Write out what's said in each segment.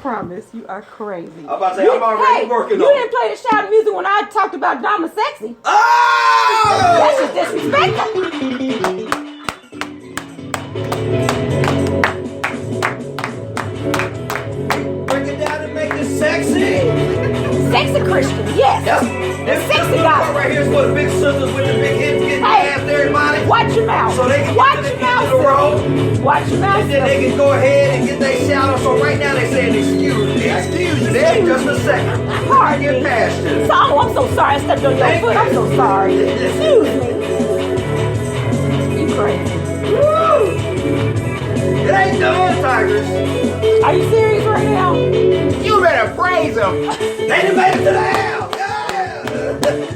promise. You are crazy. I'm about to say, I'm already working on it. You didn't play the shout music when I talked about Dom and Sexy. Oh! That's just disrespectful. Break it down and make it sexy. Sexy Christian, yes. Yep. The sexy guy. Right here is for the big sisters with the big hips getting past everybody. Watch your mouth. So they can Watch get your to mouth. the road. Watch your mouth. And then they can go ahead and get their shout out. So right now they're saying excuse me. Excuse me. Just a second. Pardon Get me. past this. So, I'm so sorry I stepped on your foot. I'm so sorry. Excuse me. You crazy. Woo! It ain't done, Tigers. Are you serious right now? You better praise him. They done made it to the house. Stupid.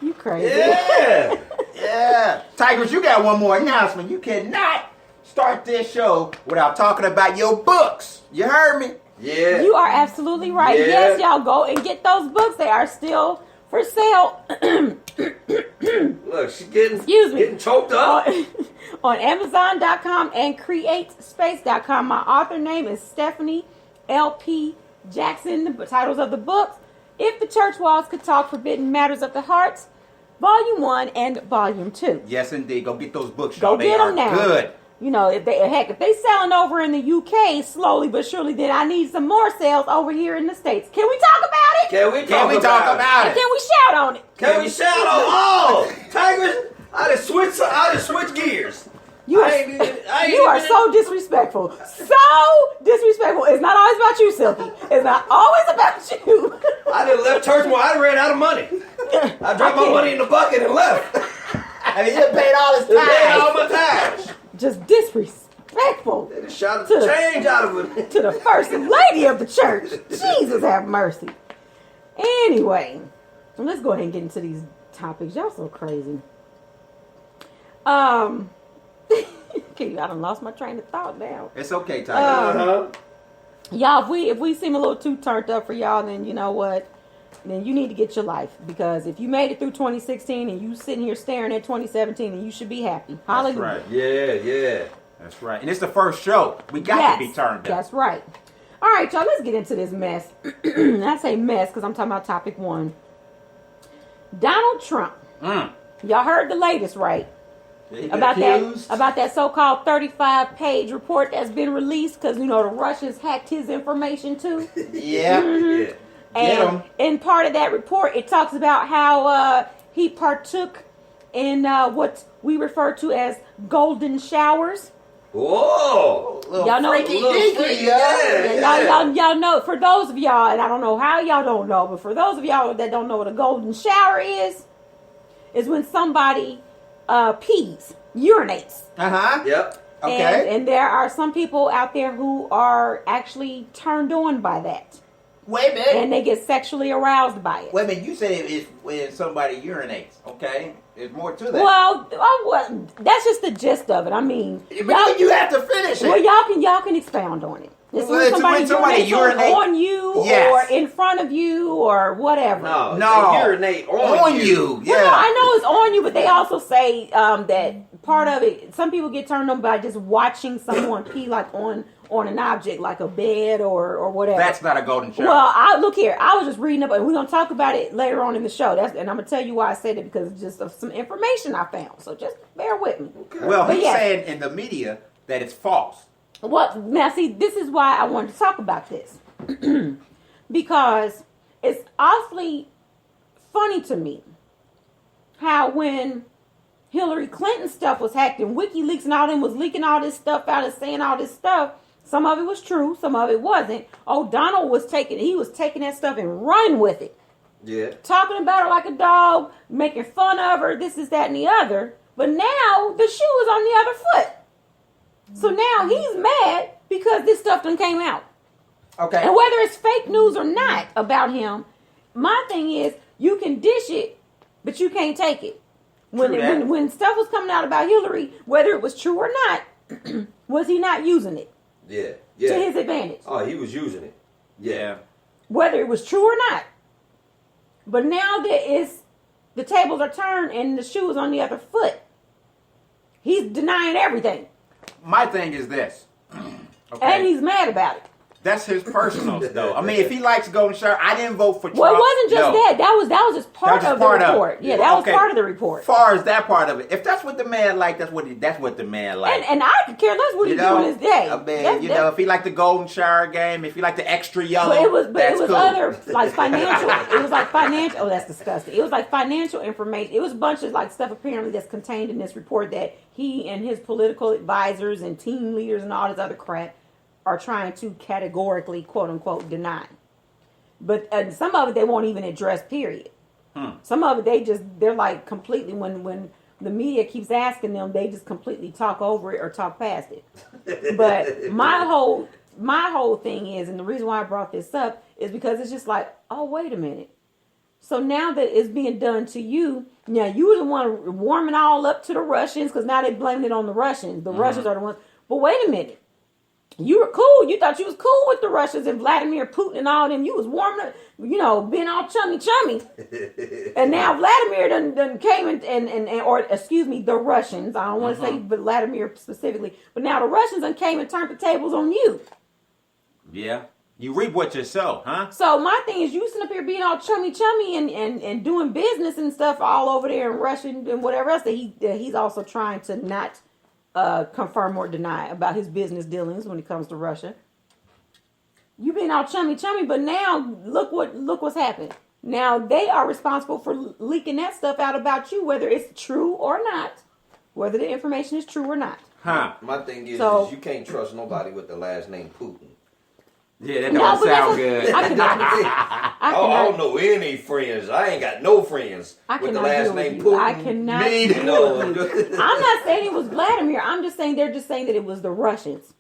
You crazy. Yeah. Yeah. Tigers, you got one more announcement. You cannot start this show without talking about your books. You heard me? Yeah. You are absolutely right. Yeah. Yes, y'all go and get those books. They are still for sale. Look, she's getting, Excuse me. getting choked up. On Amazon.com and CreateSpace.com. My author name is Stephanie L.P. Jackson. The titles of the books: If the Church Walls Could Talk, Forbidden Matters of the Heart, Volume 1 and Volume 2. Yes, indeed. Go get those books, Go y'all. get them now. Good. You know, if they selling over in the UK slowly but surely, then I need some more sales over here in the States. Can we talk about it? Can we talk about And it? can we shout on it? Can we shout on all? Tigers, I just switch gears. You are so disrespectful. So disrespectful. It's not always about you, Silky. It's not always about you. I just left church more. I ran out of money. I dropped my money in the bucket and left. I mean, you paid all this They paid all time. my tithes. Just disrespectful They just shouted the change out of it. to the first lady of the church. Jesus have mercy. Anyway, let's go ahead and get into these topics. Y'all so crazy. Okay, I done lost my train of thought now. It's okay, Tigers. Y'all, if we seem a little too turned up for y'all, then you know what? Then you need to get your life, because if you made it through 2016 and you sitting here staring at 2017, then you should be happy. Hallelujah. That's right. Yeah. That's right. And it's the first show. We got to be turned up. That's right. All right, y'all, let's get into this mess. And I say mess because I'm talking about topic 1. Donald Trump. Y'all heard the latest, right? About that so-called 35-page report that's been released, because, you know, the Russians hacked his information too. Yeah. Yeah. And in part of that report, it talks about how he partook in what we refer to as golden showers. Whoa. Y'all know, y'all know. For those of y'all, and I don't know how y'all don't know, but for those of y'all that don't know what a golden shower is when somebody pees, urinates. Yep. Okay. And there are some people out there who are actually turned on by that. Wait a minute. And they get sexually aroused by it. Wait a minute. You said it's when somebody urinates. Okay. There's more to that. Well, that's just the gist of it. I mean, But you have to finish it. well, y'all can expound on it. It's Well, when it's when somebody urinates on you, Yes. or in front of you, or whatever. No. No. They urinate on you. Yeah. Well, no, I know it's on you, but they also say that part of it, some people get turned on by just watching someone pee, like on an object, like a bed or whatever. That's not a golden shower. Well, look here. I was just reading up, and we're gonna talk about it later on in the show. And I'm gonna tell you why I said it, because it's just of some information I found. So just bear with me. Okay. Well, But he's yeah. saying in the media that it's false. Well, now see, this is why I wanted to talk about this. Because it's awfully funny to me how when Hillary Clinton stuff was hacked and WikiLeaks and all them was leaking all this stuff out and saying all this stuff, some of it was true, some of it wasn't. Oh, Donald was taking that stuff and running with it. Yeah. Talking about her like a dog, making fun of her, this is that and the other. But now the shoe is on the other foot. So now he's mad because this stuff done came out. Okay. And whether it's fake news or not about him, my thing is, you can dish it, but you can't take it. When stuff was coming out about Hillary, whether it was true or not, was he not using it Yeah. to his advantage? Oh, he was using it. Yeah. Whether it was true or not. But now that it's the tables are turned and the shoe is on the other foot. He's denying everything. My thing is this. Okay. And he's mad about it. That's his personal though. I mean, if he likes Golden Shower, I didn't vote for Trump. Well, it wasn't just that. That was just part of the report. Yeah, that was part of the report. As far as that part of it, if that's what the man liked, that's what the man liked. And I could care less what he's doing his day. I mean, if he liked the Golden Shower game, if he liked the extra yellow, it was cool. other like financial. It was like financial. Oh, that's disgusting. It was like financial information. It was a bunch of like stuff apparently that's contained in this report that he and his political advisors and team leaders and all this other crap are trying to categorically, quote unquote, deny. But some of it they won't even address, period. Some of it they're like completely, when the media keeps asking them, they just completely talk over it or talk past it. But my whole thing is, and the reason why I brought this up is because it's just like, oh, wait a minute. So now that it's being done to you, now you were the one warming all up to the Russians, because now they're blaming it on the Russians. The Russians are the ones. But wait a minute. You were cool. You thought you was cool with the Russians and Vladimir Putin and all them. You was warming up, being all chummy. And now Vladimir done came the Russians. I don't want to say Vladimir specifically, but now the Russians done came and turned the tables on you. Yeah. You reap what you sow, huh? So my thing is, you sitting up here being all chummy and doing business and stuff all over there in Russia and whatever else that he's also trying to not confirm or deny about his business dealings when it comes to Russia. You been all chummy, but now look what's happened. Now they are responsible for leaking that stuff out about you, whether it's true or not, whether the information is true or not. Huh? My thing is you can't trust nobody with the last name Putin. Yeah, that don't sound good. I don't know any friends. I ain't got no friends with the last name Putin. I cannot deal with you. I'm not saying it was Vladimir. I'm just saying they're just saying that it was the Russians.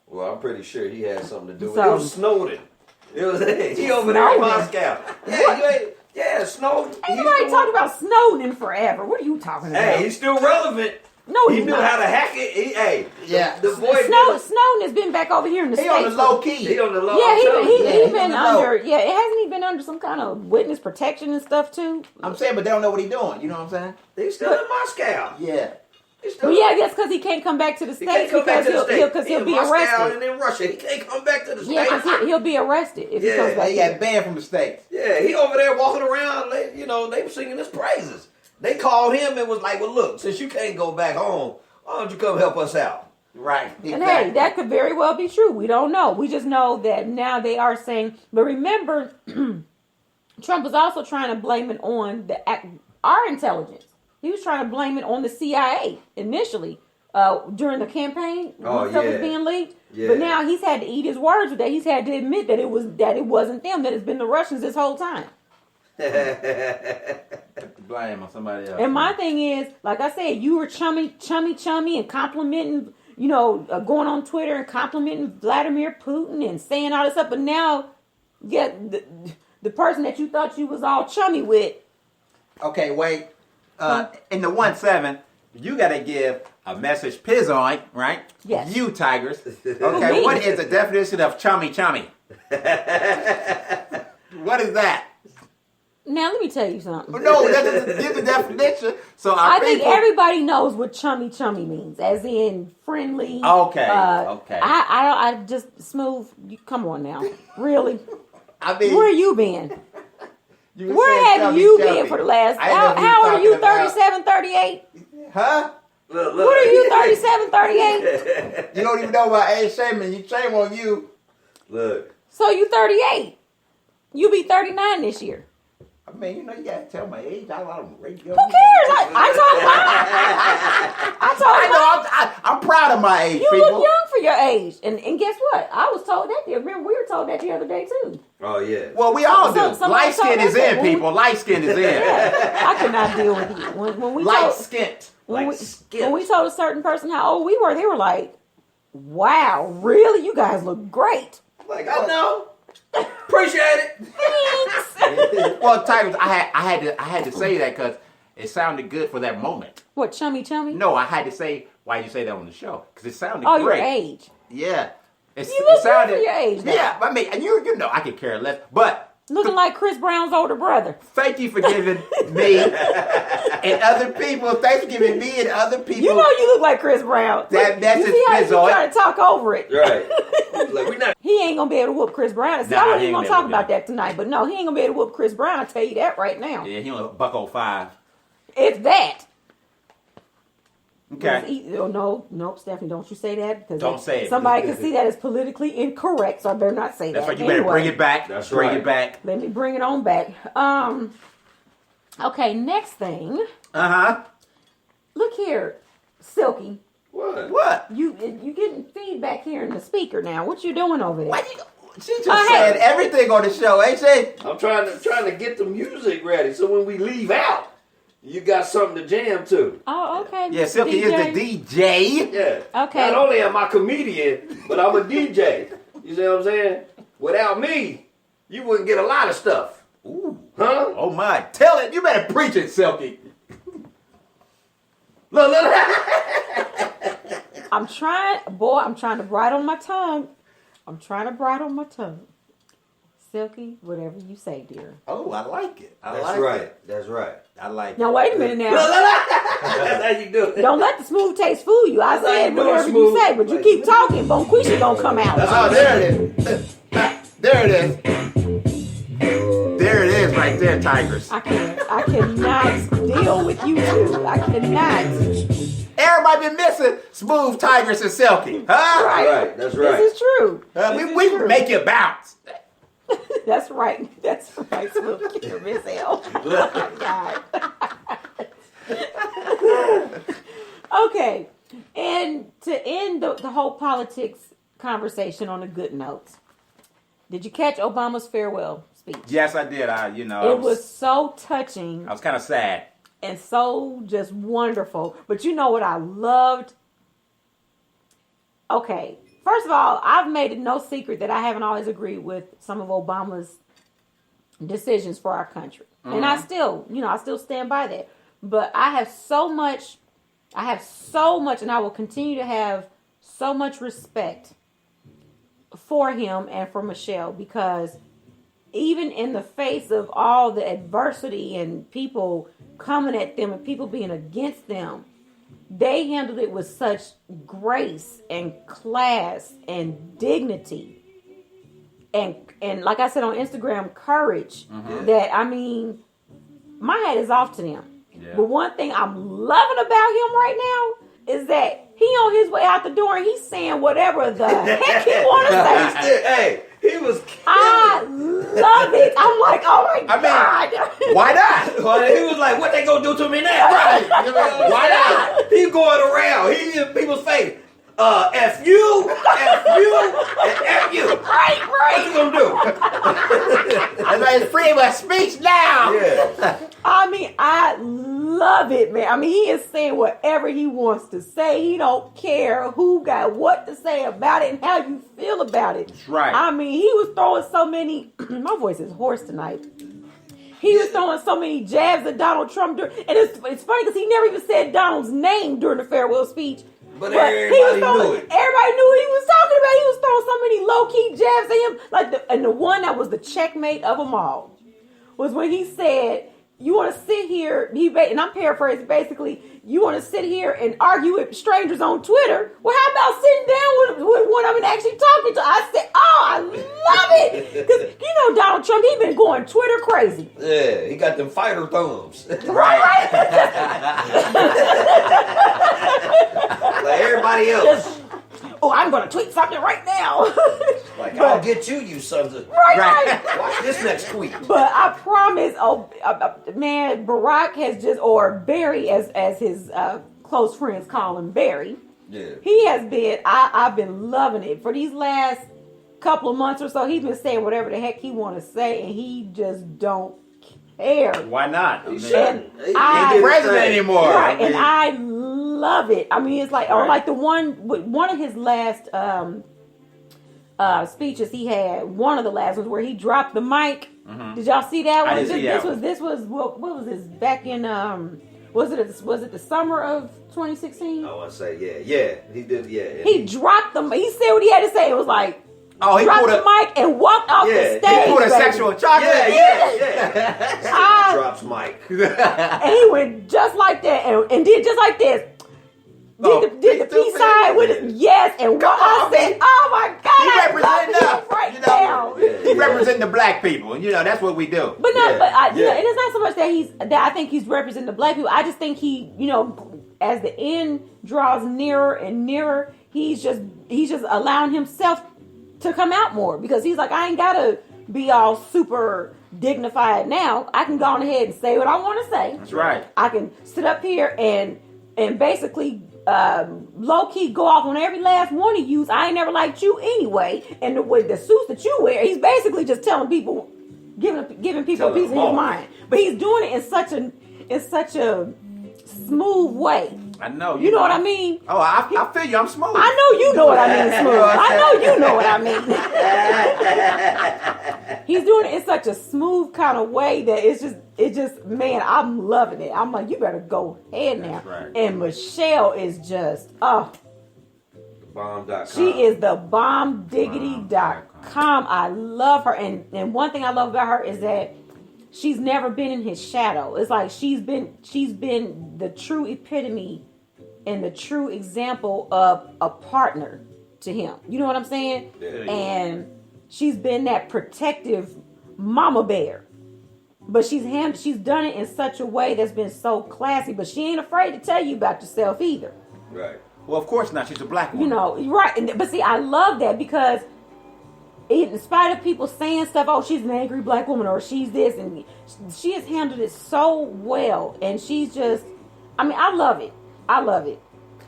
Well, I'm pretty sure he had something to do with it. It was Snowden. He over there in Moscow. Yeah, Snowden. Ain't nobody talked about Snowden in forever. What are you talking about? Hey, he's still relevant. No, he knew how to hack it. The boy Snowden has been back over here in the States. He on the low key. He on the low. Yeah, he been under. Yeah, hasn't he been under some kind of witness protection and stuff too? I'm saying, but they don't know what he's doing. You know what I'm saying? He's still in Moscow. Yeah. Well, yeah, I guess because he can't come back to the States because he'll be arrested. And in Russia, he can't come back to the States. Yeah, because he'll be arrested if he comes back. He got banned from the States. Yeah, he over there walking around. They were singing his praises. They called him and was like, "Well, look, since you can't go back home, why don't you come help us out?" Right. Exactly. And hey, that could very well be true. We don't know. We just know that now they are saying. But remember, Trump was also trying to blame it on our intelligence. He was trying to blame it on the CIA initially during the campaign when stuff was being leaked. Yeah. But now he's had to eat his words with that. He's had to admit that it wasn't them. That it's been the Russians this whole time. Blame on somebody else. And my thing is, like I said, you were chummy and complimenting, going on Twitter and complimenting Vladimir Putin and saying all this stuff. But now, the person that you thought you was all chummy with. Okay, wait. In the 1-7, you got to give a message on, right? Yes. You, Tigers. Okay, what is the definition of chummy? What is that? Now, let me tell you something. No, give the definition. So I think everybody knows what chummy means, as in friendly. Okay. I just smooth. Come on now, really? I mean, where you been? Where have you been for the last? How old are you? 37, 38? Huh? Look. What are you? 37, 38? You don't even know my age. Shame on you. Look. So you 38? You be 39 this year. I mean, you gotta tell my age. I don't radio. Who cares? I'm proud of my age. You look young for your age, and guess what? I was told that. Remember, we were told that the other day too. Oh yeah. Well, we all do. Light skin is in, people. Light skin is in. Yeah, I could not deal with you when we light skinned. When we told a certain person how old we were, they were like, "Wow, really? You guys look great." Like, I know. Appreciate it. Thanks. Well, Tigers, I had to say that because it sounded good for that moment. What, chummy? No, I had to say why you say that on the show because it sounded great. Your age. Yeah. You look good for your age. Now. Yeah, I mean, you know, I could care less, but Looking like Chris Brown's older brother. Thank you for giving me and other people. Thanks for giving me and other people. You know you look like Chris Brown. That's you his see how you spizzoid. trying to talk over it. Right. Like, we not. He ain't gonna be able to whoop Chris Brown. See, Nah, I wasn't he even ain't gonna talk never about that tonight. But no, he ain't gonna be able to whoop Chris Brown. I'll tell you that right now. Yeah, he only $105. It's that. Okay. No, Stephanie, don't you say that. Because Don't say it. Somebody can see that as politically incorrect, so I better not say That's that. right. You better bring it back. That's bring right. it back. Let me bring it on back. Okay, next thing. Uh-huh. Look here, Silky. What? You getting feedback here in the speaker now. What you doing over there? Why you? She just said everything on the show, ain't she? I'm trying to get the music ready, so when we leave out, you got something to jam to. Oh, okay. Yeah, Silky is the DJ. Yeah. Okay. Not only am I a comedian, but I'm a DJ. You see what I'm saying? Without me, you wouldn't get a lot of stuff. Ooh. Huh? Oh my. Tell it. You better preach it, Silky. Look. I'm trying to bridle my tongue. Silky, whatever you say, dear. Oh, I like it. That's right. That's right. I like it. Now, wait a minute now. That's how you do it. Don't let the smooth taste fool you. I That's how said you do it, whatever you smooth. say, but you keep talking, Bonquisha gonna come out. Oh, there it is. There it is. There it is right there, Tigers. I cannot deal with you two. I cannot. Everybody been missing Smooth, Tigers, and Silky. Huh? Right. That's right. This is true. We make you bounce. That's right. That's right. Smooth Killer Miss L. Oh my God. Okay. And to end the whole politics conversation on a good note, did you catch Obama's farewell speech? Yes, I did. It was so touching. I was kind of sad. And so just wonderful. But you know what I loved? Okay. First of all, I've made it no secret that I haven't always agreed with some of Obama's decisions for our country. Mm-hmm. And I still stand by that. But I have so much, and I will continue to have so much respect for him and for Michelle, because even in the face of all the adversity and people coming at them and people being against them, they handled it with such grace and class and dignity. And like I said on Instagram, courage. Mm-hmm. That, I mean, my hat is off to them. Yeah. But one thing I'm loving about him right now is that he on his way out the door and he's saying whatever the heck he want to say. Hey, he was killing I love it. I'm like, oh my God. Why not? Well, he was like, what they gonna do to me now? Right. Why not? He going around. He in people's face. F you, and F you. Right. What you gonna do? That's like it's freedom of speech now. Yeah. I mean, I love it, man. I mean, he is saying whatever he wants to say. He don't care who got what to say about it and how you feel about it. That's right. I mean, he was throwing so many. My voice is hoarse tonight. He was throwing so many jabs at Donald Trump, and it's funny because he never even said Donald's name during the farewell speech. But everybody knew it. Everybody knew what he was talking about. He was throwing so many low-key jabs at him. And the one that was the checkmate of them all was when he said, you want to sit here, and I'm paraphrasing basically, you want to sit here and argue with strangers on Twitter? Well, how about sitting down with one of them and actually talking to? I said, oh, I love it. Because, Donald Trump, he been going Twitter crazy. Yeah, he got them fighter thumbs. Right. Like everybody else. I'm going to tweet something right now. Like, I'll get you sons of... Right. Watch this next tweet. But I promise, man, Barack has just, or Barry, as his close friends call him, Barry. Yeah. He has been, I've been loving it. For these last couple of months or so, he's been saying whatever the heck he want to say, and he just don't care. Why not? He shouldn't. He ain't president anymore. Right, and I love it. I mean, it's like, or like the one of his last speeches he had, one of the last ones where he dropped the mic. Mm-hmm. Did y'all see that one? This was what was this back in was it the summer of 2016? I want to say yeah he did He dropped them. He said what he had to say. It was like Oh, he dropped pulled the mic and walked off the stage. He pulled a baby. sexual chocolate. Yeah. Drops mic. And he went just like that and did just like this. Did the peace sign with it? Yes. And what I said, oh my God, he representing us. Right now. He representing the black people. That's what we do. But no, and it's not so much that I think he's representing the black people. I just think he, as the end draws nearer and nearer, he's just allowing himself to come out more because he's like, I ain't gotta be all super dignified now. I can go on ahead and say what I want to say. That's right. I can sit up here and basically low key go off on every last one of you. I ain't never liked you anyway. And with the suits that you wear, he's basically just telling people, giving people a piece of his mind. But he's doing it in such a smooth way. I know. You know what I mean? Oh, I feel you. I'm smooth. I know you know what I mean, smooth. I know you know what I mean. He's doing it in such a smooth kind of way that it's just, man, I'm loving it. I'm like, you better go ahead now. Right. And Michelle is just, Bomb.com. she is the bombdiggity.com. I love her. And one thing I love about her is that she's never been in his shadow. It's like she's been the true epitome and the true example of a partner to him. You know what I'm saying? Yeah. And she's been that protective mama bear. But she's done it in such a way that's been so classy. But she ain't afraid to tell you about yourself either. Right. Well, of course not. She's a black woman. Right. But see, I love that because in spite of people saying stuff, oh, she's an angry black woman or she's this, and she has handled it so well. And she's just, I love it.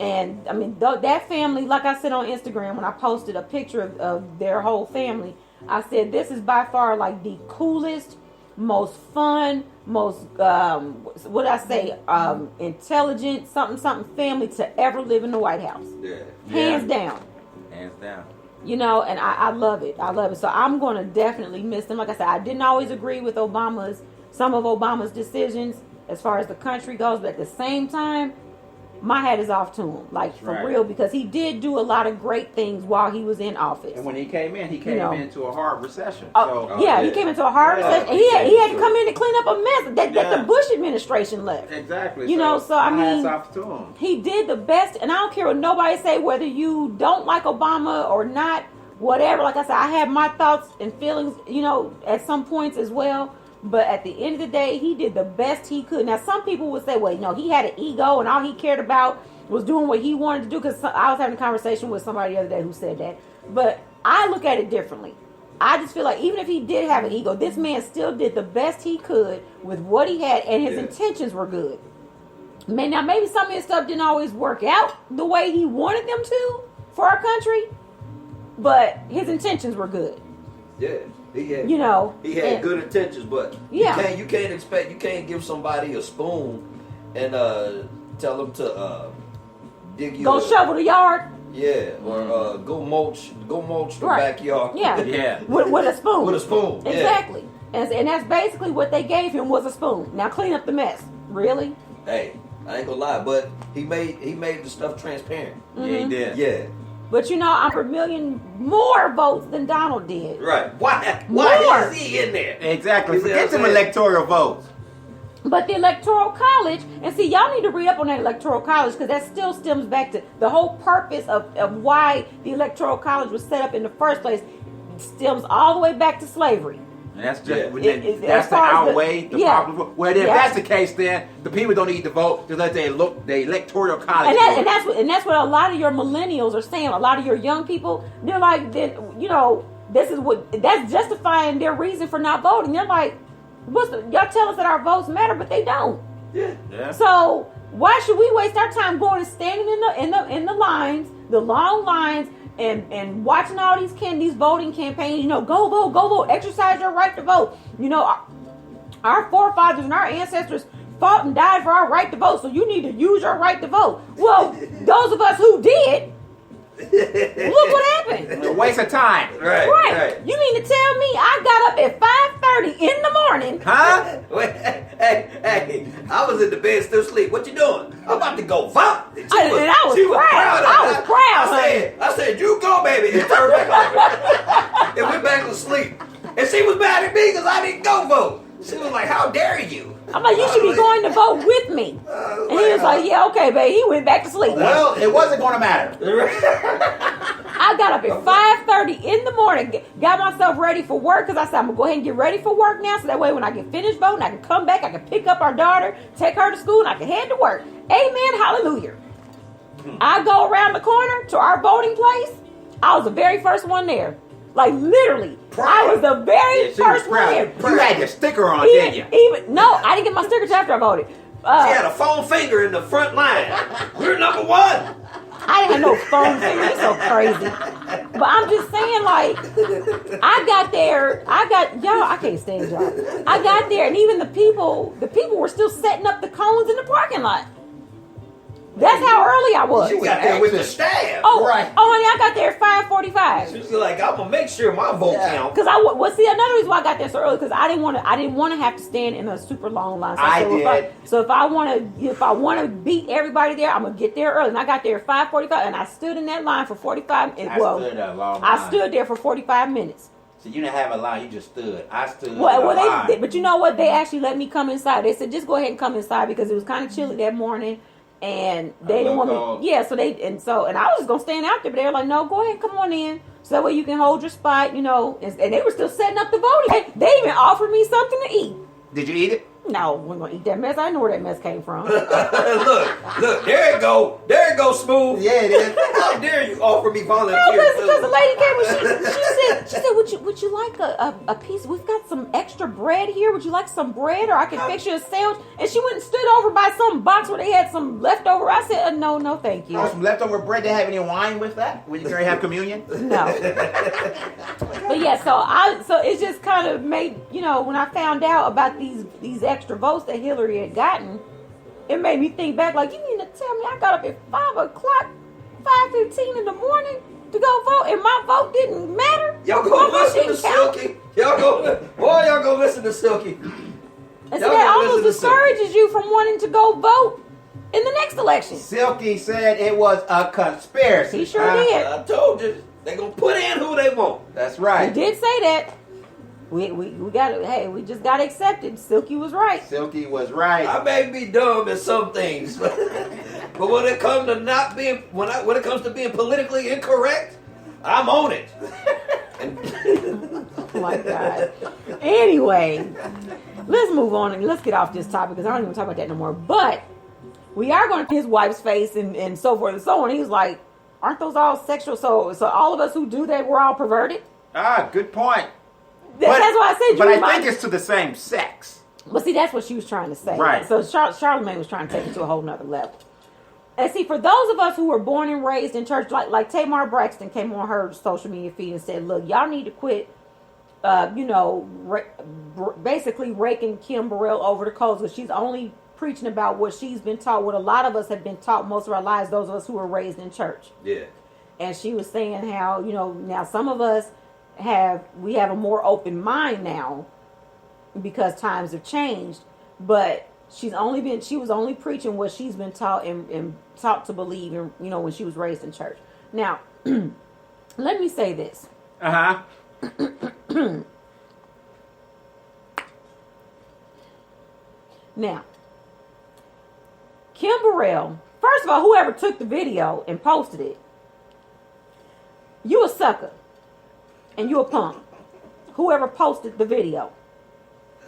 And that family, like I said on Instagram when I posted a picture of their whole family, I said this is by far like the coolest, most fun, most intelligent something family to ever live in the White House. Yeah. Hands down. And I love it. So I'm going to definitely miss them. Like I said, I didn't always agree with some of Obama's decisions as far as the country goes, but at the same time, my hat is off to him, for real, because he did do a lot of great things while he was in office. And when he came into a hard recession. He came into a hard recession. And he had to come in to clean up a mess that the Bush administration left. Exactly. Hats off to him. He did the best, and I don't care what nobody say, whether you don't like Obama or not, whatever. Like I said, I have my thoughts and feelings, at some points as well. But at the end of the day, he did the best he could. Now, some people would say, well, he had an ego and all he cared about was doing what he wanted to do. Because I was having a conversation with somebody the other day who said that. But I look at it differently. I just feel like even if he did have an ego, this man still did the best he could with what he had. And his intentions were good. Now, maybe some of his stuff didn't always work out the way he wanted them to for our country. But his intentions were good. Yeah. He had good intentions, but you can't give somebody a spoon and tell them to dig you. Go shovel the yard. Yeah, or go mulch the backyard. Yeah, with a spoon. With a spoon. Exactly, and that's basically what they gave him was a spoon. Now clean up the mess. Really? Hey, I ain't gonna lie, but he made the stuff transparent. Mm-hmm. Yeah, he did. Yeah. But I'm for a million more votes than Donald did. Right. Why is he in there? Exactly. Forget some electoral votes. But the Electoral College, and see, y'all need to read up on that Electoral College because that still stems back to the whole purpose of why the Electoral College was set up in the first place. Stems all the way back to slavery. And that's just that's to outweigh the problem. Well, if that's the case, then the people don't need to vote. Just let the electoral college. And that's what a lot of your millennials are saying. A lot of your young people, they're like, that's justifying their reason for not voting. They're like, y'all tell us that our votes matter, but they don't. Yeah. So why should we waste our time going and standing in the lines, the long lines? And watching all these voting campaigns, go vote, exercise your right to vote. Our forefathers and our ancestors fought and died for our right to vote, so you need to use your right to vote. Well, those of us who did, look what happened. A waste of time. Right. You mean to tell me I got up at 5:30 in the morning? Huh? Hey, I was in the bed still asleep. What you doing? I'm about to go vote. I was proud. I said, you go, baby. And turn back on. because I didn't go vote. She was like, how dare you? I'm like, you should be going to vote with me. And he was like, yeah, okay, babe. He went back to sleep. Well, it wasn't going to matter. I got up at 5:30 in the morning, got myself ready for work because I said, I'm going to go ahead and get ready for work now so that way when I get finished voting, I can come back, I can pick up our daughter, take her to school, and I can head to work. Amen, hallelujah. I go around the corner to our voting place. I was the very first one there. Like, literally. I was the very first one there. You had your sticker on, didn't you? No, I didn't get my sticker after I voted. She had a foam finger in the front line. We're number one. I didn't have no phone finger. It's so crazy. But I'm just saying, like, I got there. I can't stand y'all. I got there, and even the people were still setting up the cones in the parking lot. That's how early I was. You got there with the staff. Oh, right. Oh, honey, I got there at 5:45. She was like, I'm gonna make sure my vote count. Because see, another reason why I got there so early because I didn't want to have to stand in a super long line. So if I want to beat everybody there, I'm gonna get there early. And I got there at 5:45, and I stood in that line for 45. I stood there for 45 minutes. So you didn't have a line, you just stood. I stood. But you know what? They actually let me come inside. They said just go ahead and come inside because it was kind of chilly that morning. And they didn't want me. Yeah, and I was just gonna stand out there, but they were like, "No, go ahead, come on in, so that way you can hold your spot." You know, and they were still setting up the voting. They even offered me something to eat. Did you eat it? No, we're gonna eat that mess. I know where that mess came from. look, there it go, Smooth. Yeah, it is. How dare you offer me volunteer? No, because the lady came and she said, would you like a piece? We've got some extra bread here. Would you like some bread, or I can fix you a sandwich? And she went and stood over by some box where they had some leftover. I said, no, thank you. Oh, some leftover bread. They have any wine with that? When you can have communion? No. But yeah, so it just kind of made, when I found out about these extra votes that Hillary had gotten, it made me think back, like, you mean to tell me I got up at 5 o'clock, 5:15 in the morning to go vote, and my vote didn't matter? Y'all go listen to Silky. Y'all go listen to Silky. And so that almost discourages you from wanting to go vote in the next election. Silky said it was a conspiracy. He sure did. I told you. They're going to put in who they want. That's right. He did say that. We got it. Hey, we just got accepted. Silky was right. Silky was right. I may be dumb in some things, but when it comes to when it comes to being politically incorrect, I'm on it. Oh my God. Anyway, let's move on and let's get off this topic because I don't even talk about that no more. But we are going to his wife's face and so forth and so on. He was like, "Aren't those all sexual? So all of us who do that, we're all perverted." Ah, good point. That's why I said. But I think it's to the same sex. But see, that's what she was trying to say. Right. So Charlamagne was trying to take it to a whole nother level. And see, for those of us who were born and raised in church, like Tamar Braxton came on her social media feed and said, "Look, y'all need to quit, basically raking Kim Burrell over the coals because she's only preaching about what she's been taught, what a lot of us have been taught most of our lives, those of us who were raised in church." Yeah. And she was saying how, now some of us have a more open mind now because times have changed, but she was only preaching what she's been taught and taught to believe in, when she was raised in church. Now, let me say this. Uh-huh. Now, Kim Burrell, first of all, whoever took the video and posted it, you a sucker. And you a punk. Whoever posted the video.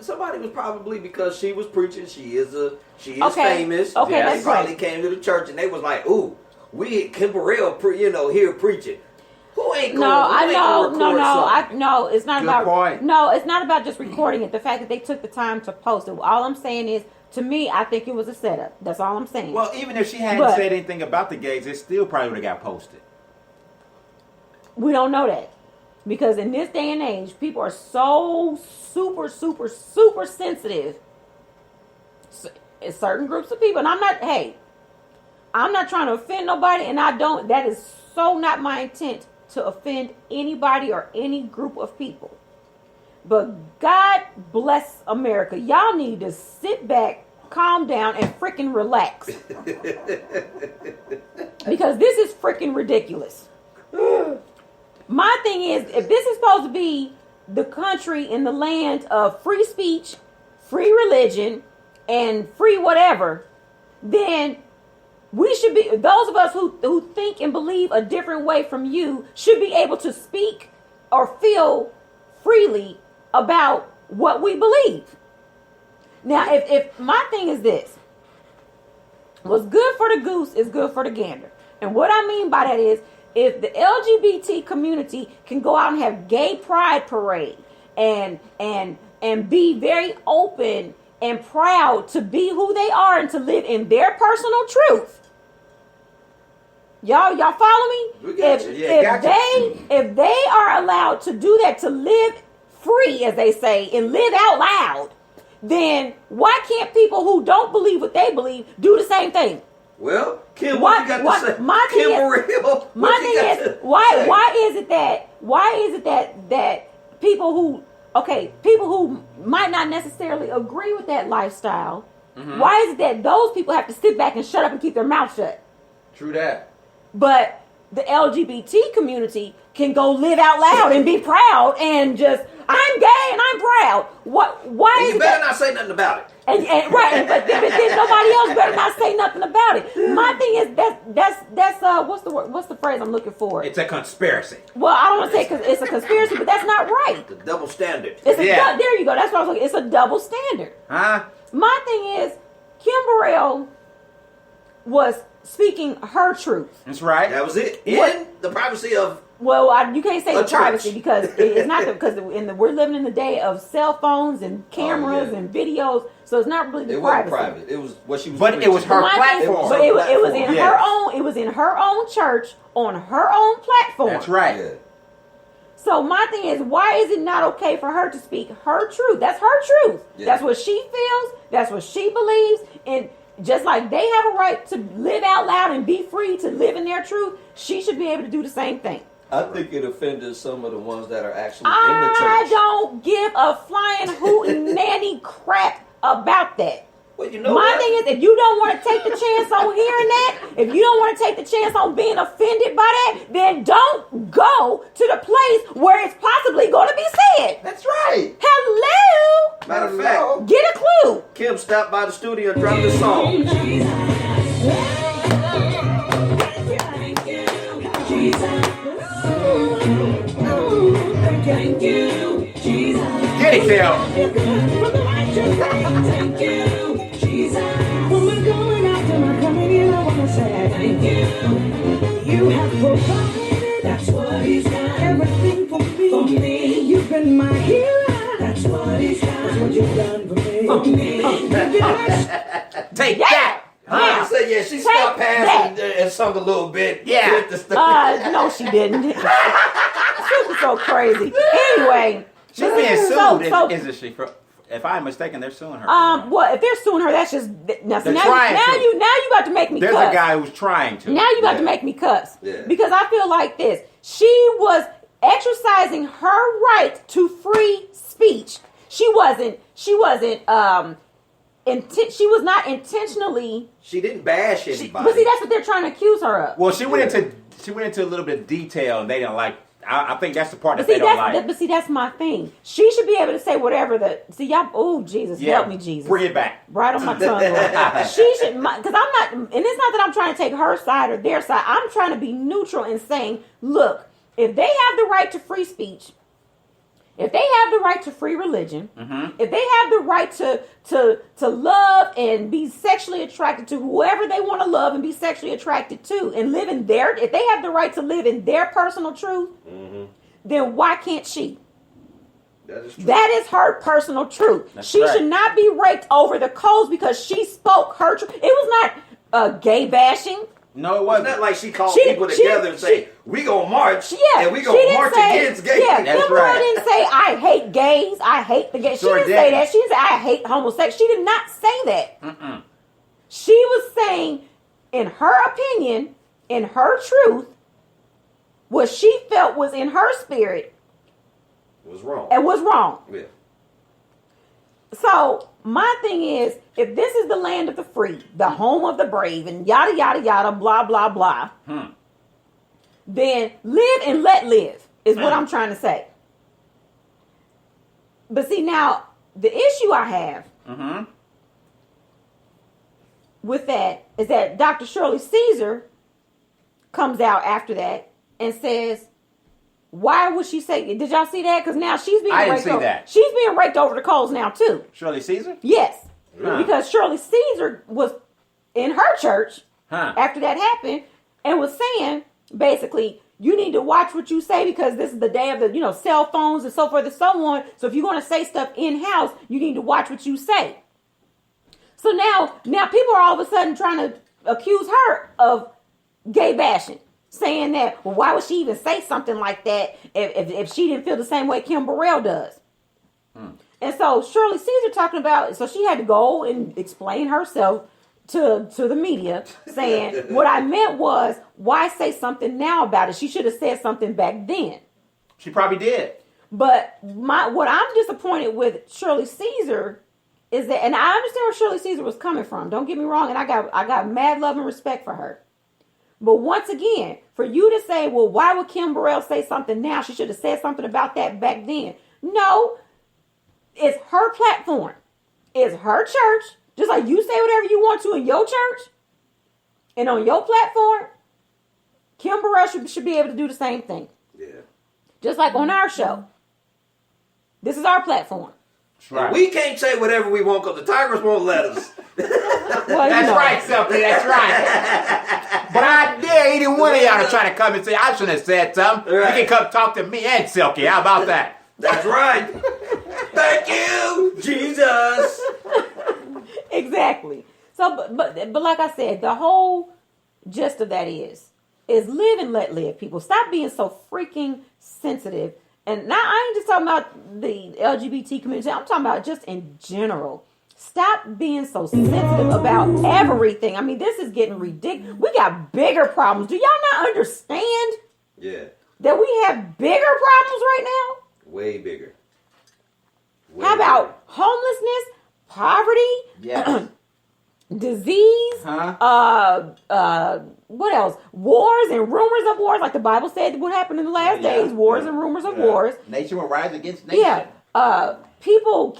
Somebody was probably because she was preaching. She is famous. Okay, that's She probably right. came to the church and they was like, "Ooh, we Kim Burrell, here preaching." Who ain't going? No, it's not Good about. point. No, it's not about just recording it. The fact that they took the time to post it. All I'm saying is, to me, I think it was a setup. That's all I'm saying. Well, even if she hadn't said anything about the gays, it still probably would have got posted. We don't know that. Because in this day and age, people are so super, super, super sensitive. Certain groups of people. And I'm not trying to offend nobody. And that is so not my intent to offend anybody or any group of people. But God bless America. Y'all need to sit back, calm down, and freaking relax. Because this is freaking ridiculous. My thing is, if this is supposed to be the country in the land of free speech, free religion, and free whatever, then we should be, those of us who think and believe a different way from you should be able to speak or feel freely about what we believe. Now, if my thing is this, what's good for the goose is good for the gander. And what I mean by that is, if the LGBT community can go out and have gay pride parade and be very open and proud to be who they are and to live in their personal truth. Y'all follow me? If they are allowed to do that, to live free, as they say, and live out loud, then why can't people who don't believe what they believe do the same thing? Well, Kim, what you got to say? My thing is, why is it that people who might not necessarily agree with that lifestyle, why is it that those people have to sit back and shut up and keep their mouth shut? True that. But the LGBT community can go live out loud and be proud and just, I'm gay and I'm proud. Why? And you better not say nothing about it. But then nobody else better not say nothing about it. My thing is that's what's the phrase I'm looking for? It's a conspiracy. Well, I don't want to say it's a conspiracy, but that's not right. The double standard. There you go. That's what I was looking. It's a double standard. Huh? My thing is, Kim Burrell was speaking her truth. That's right. That was it. In the privacy of. Well, you can't say the church. privacy because it's not because we're living in the day of cell phones and cameras and videos, so it's not really the privacy. It wasn't private. It was what she was. But it was her platform. But it was in her own. It was in her own church on her own platform. That's right. Yeah. So my thing is, why is it not okay for her to speak her truth? That's her truth. Yeah. That's what she feels. That's what she believes. And just like they have a right to live out loud and be free to live in their truth, she should be able to do the same thing. I think it offended some of the ones that are actually in the church. I don't give a flying hootin' nanny crap about that. Well, you know My thing is, if you don't want to take the chance on hearing that, if you don't want to take the chance on being offended by that, then don't go to the place where it's possibly going to be said. That's right. Hello. Matter of fact, get a clue. Kim stopped by the studio and dropped this song. Thank you, Jesus. Get it, Kim. Thank you, Jesus. When we're going out and I'm coming in, I want to say thank you. You have provided. That's what He's done. Everything for me. For me. You've been my healer. That's what He's done. That's what you've done for me. For me. Take that. I said, she stopped past and sung a little bit. Yeah. No, she didn't. She was so crazy. Anyway. She's being sued, isn't she? If I'm mistaken, they're suing her. Well, if they're suing her, that's just now you got to make me cuss. There's a guy who's trying to. Now you got to make me cuss. Yeah. Because I feel like this. She was exercising her right to free speech. She was not intentionally. She didn't bash anybody. But see, that's what they're trying to accuse her of. Well, she went into a little bit of detail, and they didn't like. I think that's the part that they don't like. But see, that's my thing. She should be able to say whatever y'all. Oh, Jesus, help me, Jesus. Bring it back. Right on my tongue. She should, because I'm not, and it's not that I'm trying to take her side or their side. I'm trying to be neutral and saying, look, if they have the right to free speech, if they have the right to free religion, if they have the right to love and be sexually attracted to whoever they want to love and be sexually attracted to and live in if they have the right to live in their personal truth, then why can't she? That is true. That is her personal truth. She should not be raked over the coals because she spoke her truth. It was not gay bashing. No, it wasn't. It's not like she called people together and say, we gonna march and we gonna march against gays. Yeah, That's right. didn't say, I hate gays, I hate the gays. She didn't say that. She didn't say, I hate homosexuals. She did not say that. She was saying, in her opinion, in her truth, what she felt was in her spirit. Was wrong. It was wrong. Yeah. So my thing is, if this is the land of the free, the home of the brave, and yada yada yada, blah blah blah, then live and let live is what I'm trying to say. But see, now, the issue I have with that is that Dr. Shirley Caesar comes out after that and says, why would she say, did y'all see that? Because now she's being raked over. She's being raked over the coals now, too. Shirley Caesar? Yes. Because Shirley Caesar was in her church after that happened and was saying, basically, you need to watch what you say because this is the day of the, cell phones and so forth and so on. So if you're going to say stuff in-house, you need to watch what you say. So now people are all of a sudden trying to accuse her of gay bashing, saying that, well, why would she even say something like that if she didn't feel the same way Kim Burrell does? And so Shirley Caesar talking about, so she had to go and explain herself to the media, saying, what I meant was, why say something now about it? She should have said something back then. She probably did. But what I'm disappointed with Shirley Caesar is that, and I understand where Shirley Caesar was coming from. Don't get me wrong, and I got mad love and respect for her. But once again, for you to say, well, why would Kim Burrell say something now? She should have said something about that back then. No, it's her platform. It's her church. Just like you say whatever you want to in your church and on your platform, Kim Burrell should be able to do the same thing. Yeah. Just like on our show. This is our platform. Right. We can't say whatever we want because the Tigers won't let us. Well, that's right, Selkie. That's right. But I dare either one of y'all to try to come and say, I shouldn't have said something. Right. You can come talk to me and Selkie. How about that? That's right. Thank you, Jesus. Exactly. So, but like I said, the whole gist of that is live and let live, people. Stop being so freaking sensitive. And now I ain't just talking about the LGBT community. I'm talking about just in general. Stop being so sensitive about everything. I mean, this is getting ridiculous. We got bigger problems. Do y'all not understand? Yeah. That we have bigger problems right now? Way bigger. How about homelessness, poverty, disease, what else? Wars and rumors of wars, like the Bible said would happen in the last days. Wars and rumors of wars. Nation will rise against nation. Yeah. People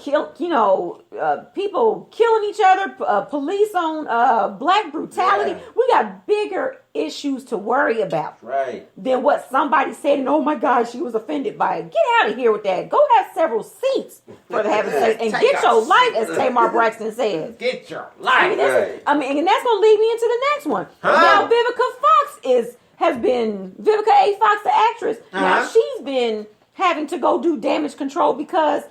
people killing each other, police on black brutality. Yeah. We got bigger issues to worry about than what somebody said. And oh my God, she was offended by it. Get out of here with that. Go have several seats for the heaven's sake and get your life, as Tamar Braxton says. Get your life. And that's going to lead me into the next one. Now, Vivica Fox has been Vivica A. Fox, the actress. Now she's been having to go do damage control because.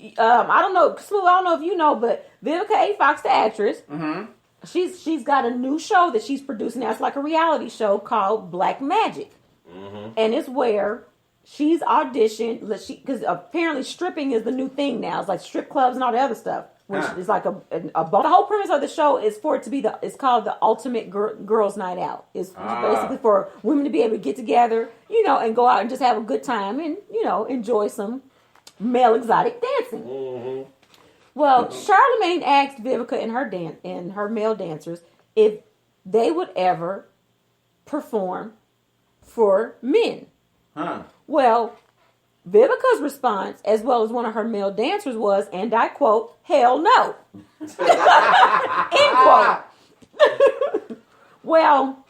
I don't know, Smooth, I don't know if you know, but Vivica A. Fox, the actress, she's got a new show that she's producing now. It's like a reality show called Black Magic. And it's where she's auditioned, because apparently stripping is the new thing now. It's like strip clubs and all the other stuff, which is like the whole premise of the show is for it to be it's called the ultimate girls' night out. It's basically for women to be able to get together, and go out and just have a good time and, enjoy some male exotic dancing. Well, Charlamagne asked Vivica and her male dancers if they would ever perform for men. Well, Vivica's response, as well as one of her male dancers, was, and I quote, "Hell no." End quote. Well,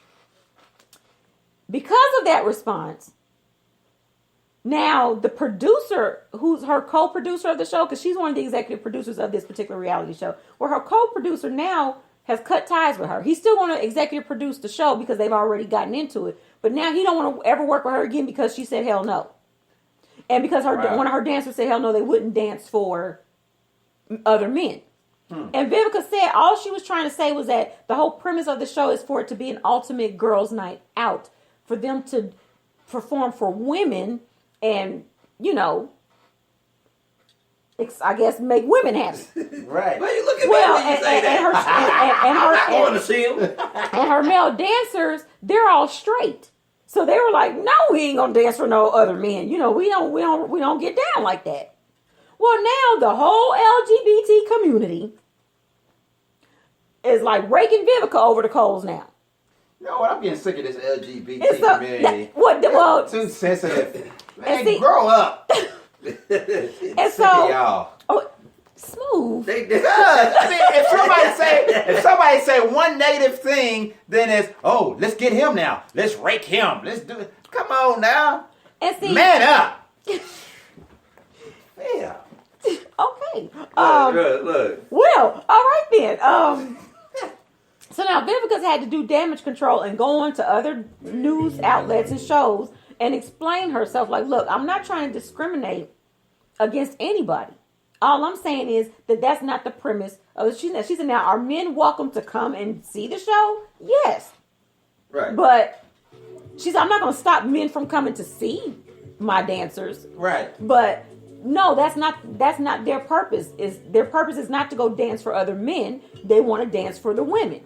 because of that response, now, the producer, who's her co-producer of the show, because she's one of the executive producers of this particular reality show, well, her co-producer now has cut ties with her. He's still going to executive produce the show because they've already gotten into it. But now he don't want to ever work with her again because she said hell no. And because one of her dancers said hell no, they wouldn't dance for other men. And Vivica said all she was trying to say was that the whole premise of the show is for it to be an ultimate girls' night out. For them to perform for women and, I guess make women happy. Right. Why you looking at me say that? I want to see them. And her male dancers, they're all straight. So they were like, no, we ain't gonna dance for no other men. We don't get down like that. Well, now the whole LGBT community is like raking Vivica over the coals now. You know what? I'm getting sick of this LGBT community. Too sensitive. Man, grow up. And so, y'all. oh, smooth. They did. I mean, if somebody say one negative thing, then it's, oh, let's get him now. Let's rake him. Let's do it. Come on now. And see, Man up. Yeah. Okay. Look. Well, all right then. So now Vivica's had to do damage control and go on to other news outlets and shows and explain herself. Like, look, I'm not trying to discriminate against anybody. All I'm saying is that that's not the premise of the show. She said, now, are men welcome to come and see the show? Yes. Right. But she said, I'm not going to stop men from coming to see my dancers. Right. But no, that's not their purpose. Their purpose is not to go dance for other men. They want to dance for the women.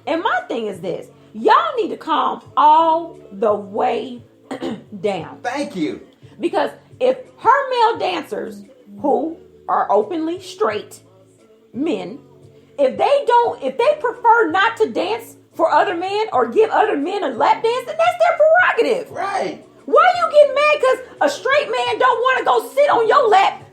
And my thing is this. Y'all need to calm all the way down. Thank you. Because if her male dancers who are openly straight men, if they prefer not to dance for other men or give other men a lap dance, then that's their prerogative. Right. Why you getting mad because a straight man don't want to go sit on your lap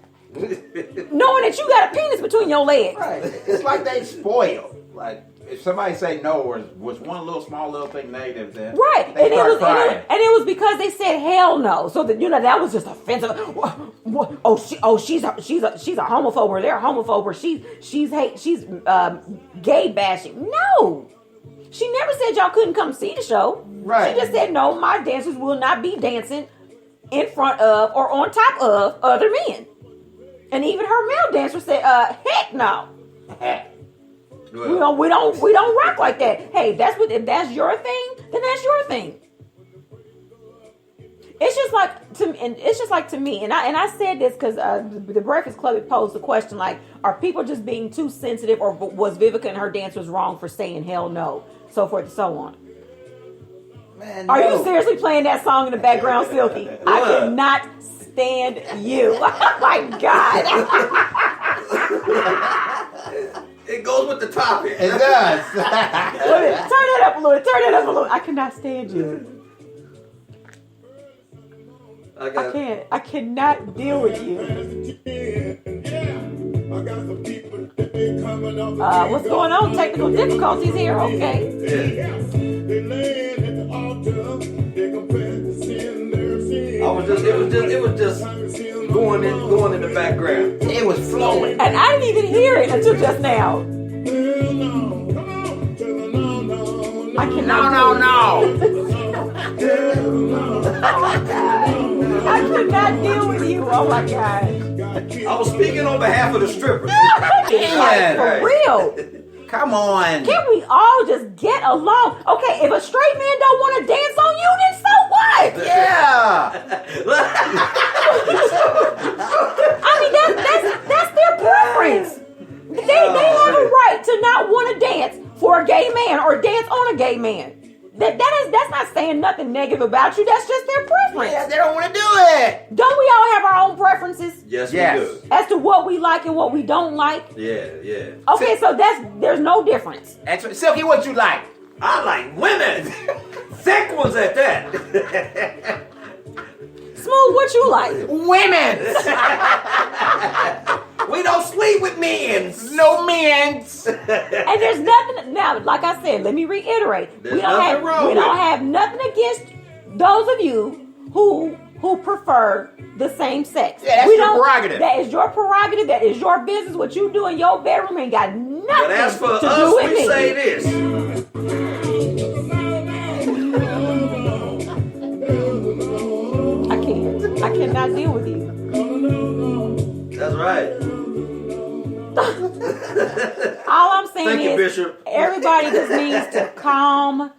knowing that you got a penis between your legs? Right. It's like they spoiled. Like, if somebody say no or was one small little thing negative, then right, they and start crying. it was because they said hell no, so that that was just offensive. She's a homophobe, or they're a homophobe, or she's gay bashing. No, she never said y'all couldn't come see the show. Right. She just said no, my dancers will not be dancing in front of or on top of other men. And even her male dancer said, heck no. We don't rock like that. Hey, if that's your thing, then that's your thing. It's just like to me, and I said this because the Breakfast Club had posed the question, like, are people just being too sensitive, or was Vivica and her dancers wrong for saying hell no, so forth and so on. Man, are no. you seriously playing that song in the background, Silky? I cannot stand you. Oh my God. It goes with the topic. It does. Turn it up a little. I cannot stand you. I cannot deal with you. What's going on? Technical difficulties here, okay. It was just going in the background. It was flowing. And I didn't even hear it until just now. I cannot. No. I cannot deal with you. Oh my God. I was speaking on behalf of the strippers. Like, for real. Come on. Can we all just get along? Okay, if a straight man don't want to dance on you, then so what? Yeah. I mean, that's their preference. They have a right to not want to dance for a gay man or dance on a gay man. That's not saying nothing negative about you. That's just their preference. Yeah, they don't want to do it. Don't we all have our own preferences? Yes, we do. As to what we like and what we don't like? Yeah. Okay, so there's no difference. Actually, Silky, what you like? I like women. Thick ones at that. Smooth, what you like? Women. We don't sleep with men. No men's. And there's nothing now. Like I said, let me reiterate: we don't have nothing against those of you who prefer the same sex. Yeah, that's your prerogative. That is your prerogative. That is your business. What you do in your bedroom ain't got nothing But as for to do us, with we me. say this. I cannot deal with you. That's right. All I'm saying Thank you, is Bishop. everybody just needs to calm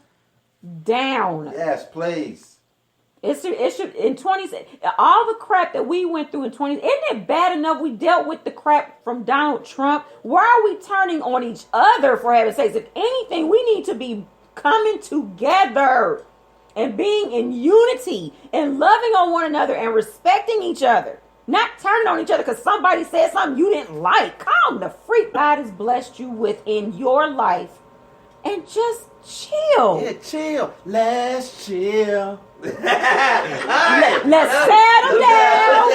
down. Yes, please. It should in 20 all the crap that we went through in 20. Isn't it bad enough we dealt with the crap from Donald Trump? Why are we turning on each other, for heaven's sakes? If anything, we need to be coming together and being in unity and loving on one another and respecting each other. Not turning on each other because somebody said something you didn't like. Calm the freak God has blessed you with in your life. And just chill. Yeah, chill. Let's chill. Let's settle down.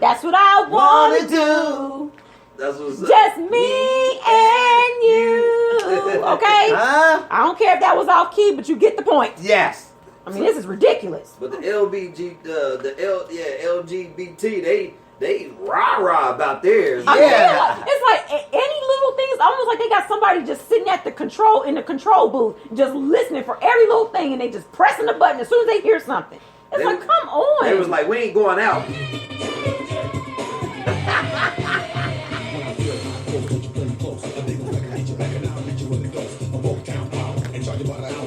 That's what I want to do. That's what's up. Just me and you. Okay? Huh? I don't care if that was off key, but you get the point. Yes. I mean, this is ridiculous. But the LGBT, they rah-rah about theirs. I mean, it's like any little thing. It's almost like they got somebody just sitting at the control booth, just listening for every little thing, and they just pressing the button as soon as they hear something. It's like, come on. They was like, we ain't going out.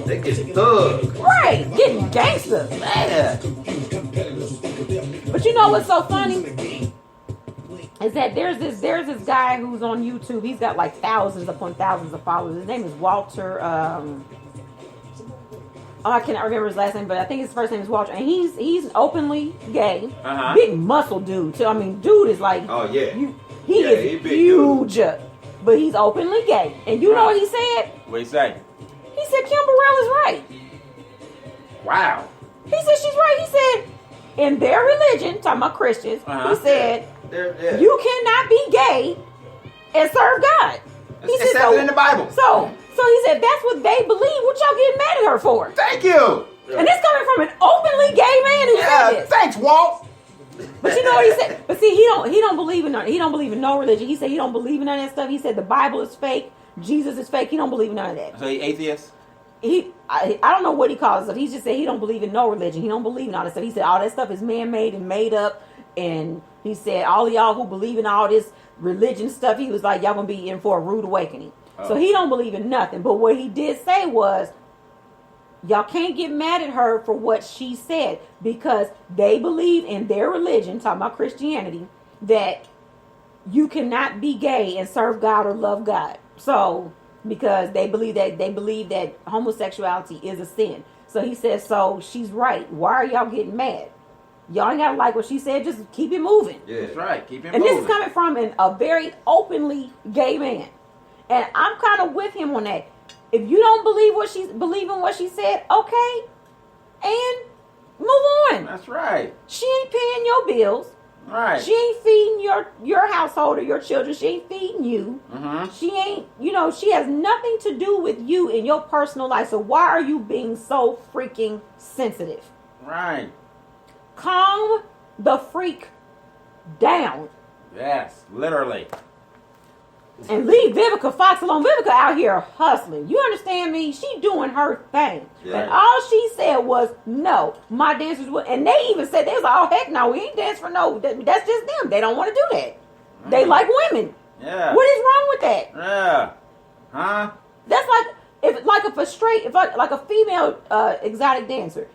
They get thug. Right, getting gangster. Man. But you know what's so funny? Is that there's this guy who's on YouTube. He's got like thousands upon thousands of followers. His name is Walter. I cannot remember his last name, but I think his first name is Walter. And he's openly gay. Big muscle dude. So I mean, dude is like, oh yeah, he is huge, but he's openly gay. And you know what he said? What he say? He said Kim Burrell is right. Wow. He said she's right. He said in their religion, talking about Christians, he said you cannot be gay and serve God. He said so, in the Bible. So he said that's what they believe. What y'all getting mad at her for? Thank you. And it's coming from an openly gay man who said this. Thanks, Walt. But you know what he said? But see, he don't believe in no religion. He said he don't believe in none of that stuff. He said the Bible is fake. Jesus is fake. He don't believe in none of that. So he atheist? I don't know what he calls it. He just said he don't believe in no religion. He don't believe in all that stuff. He said all that stuff is man-made and made up. And he said all of y'all who believe in all this religion stuff, he was like, y'all gonna be in for a rude awakening. So he don't believe in nothing. But what he did say was, y'all can't get mad at her for what she said, because they believe in their religion, talking about Christianity, that you cannot be gay and serve God or love God. So, because they believe that homosexuality is a sin. So he says, so she's right. Why are y'all getting mad? Y'all ain't gotta like what she said. Just keep it moving. Yeah, that's right. Keep it and moving. This is coming from a very openly gay man. And I'm kind of with him on that. If you don't believe in what she said, okay, and move on. That's right. She ain't paying your bills. Right. She ain't feeding your household or your children. She ain't feeding you. She ain't, she has nothing to do with you in your personal life. So why are you being so freaking sensitive? Right. Calm the freak down. Yes, literally. And leave Vivica Fox alone. Vivica out here hustling. You understand me? She doing her thing. Yeah. And all she said was, no, my dancers will. And they even said, they was like, oh, heck no, we ain't dance for no. That's just them. They don't want to do that. They like women. Yeah. What is wrong with that? Yeah. Huh? That's like a female exotic dancer.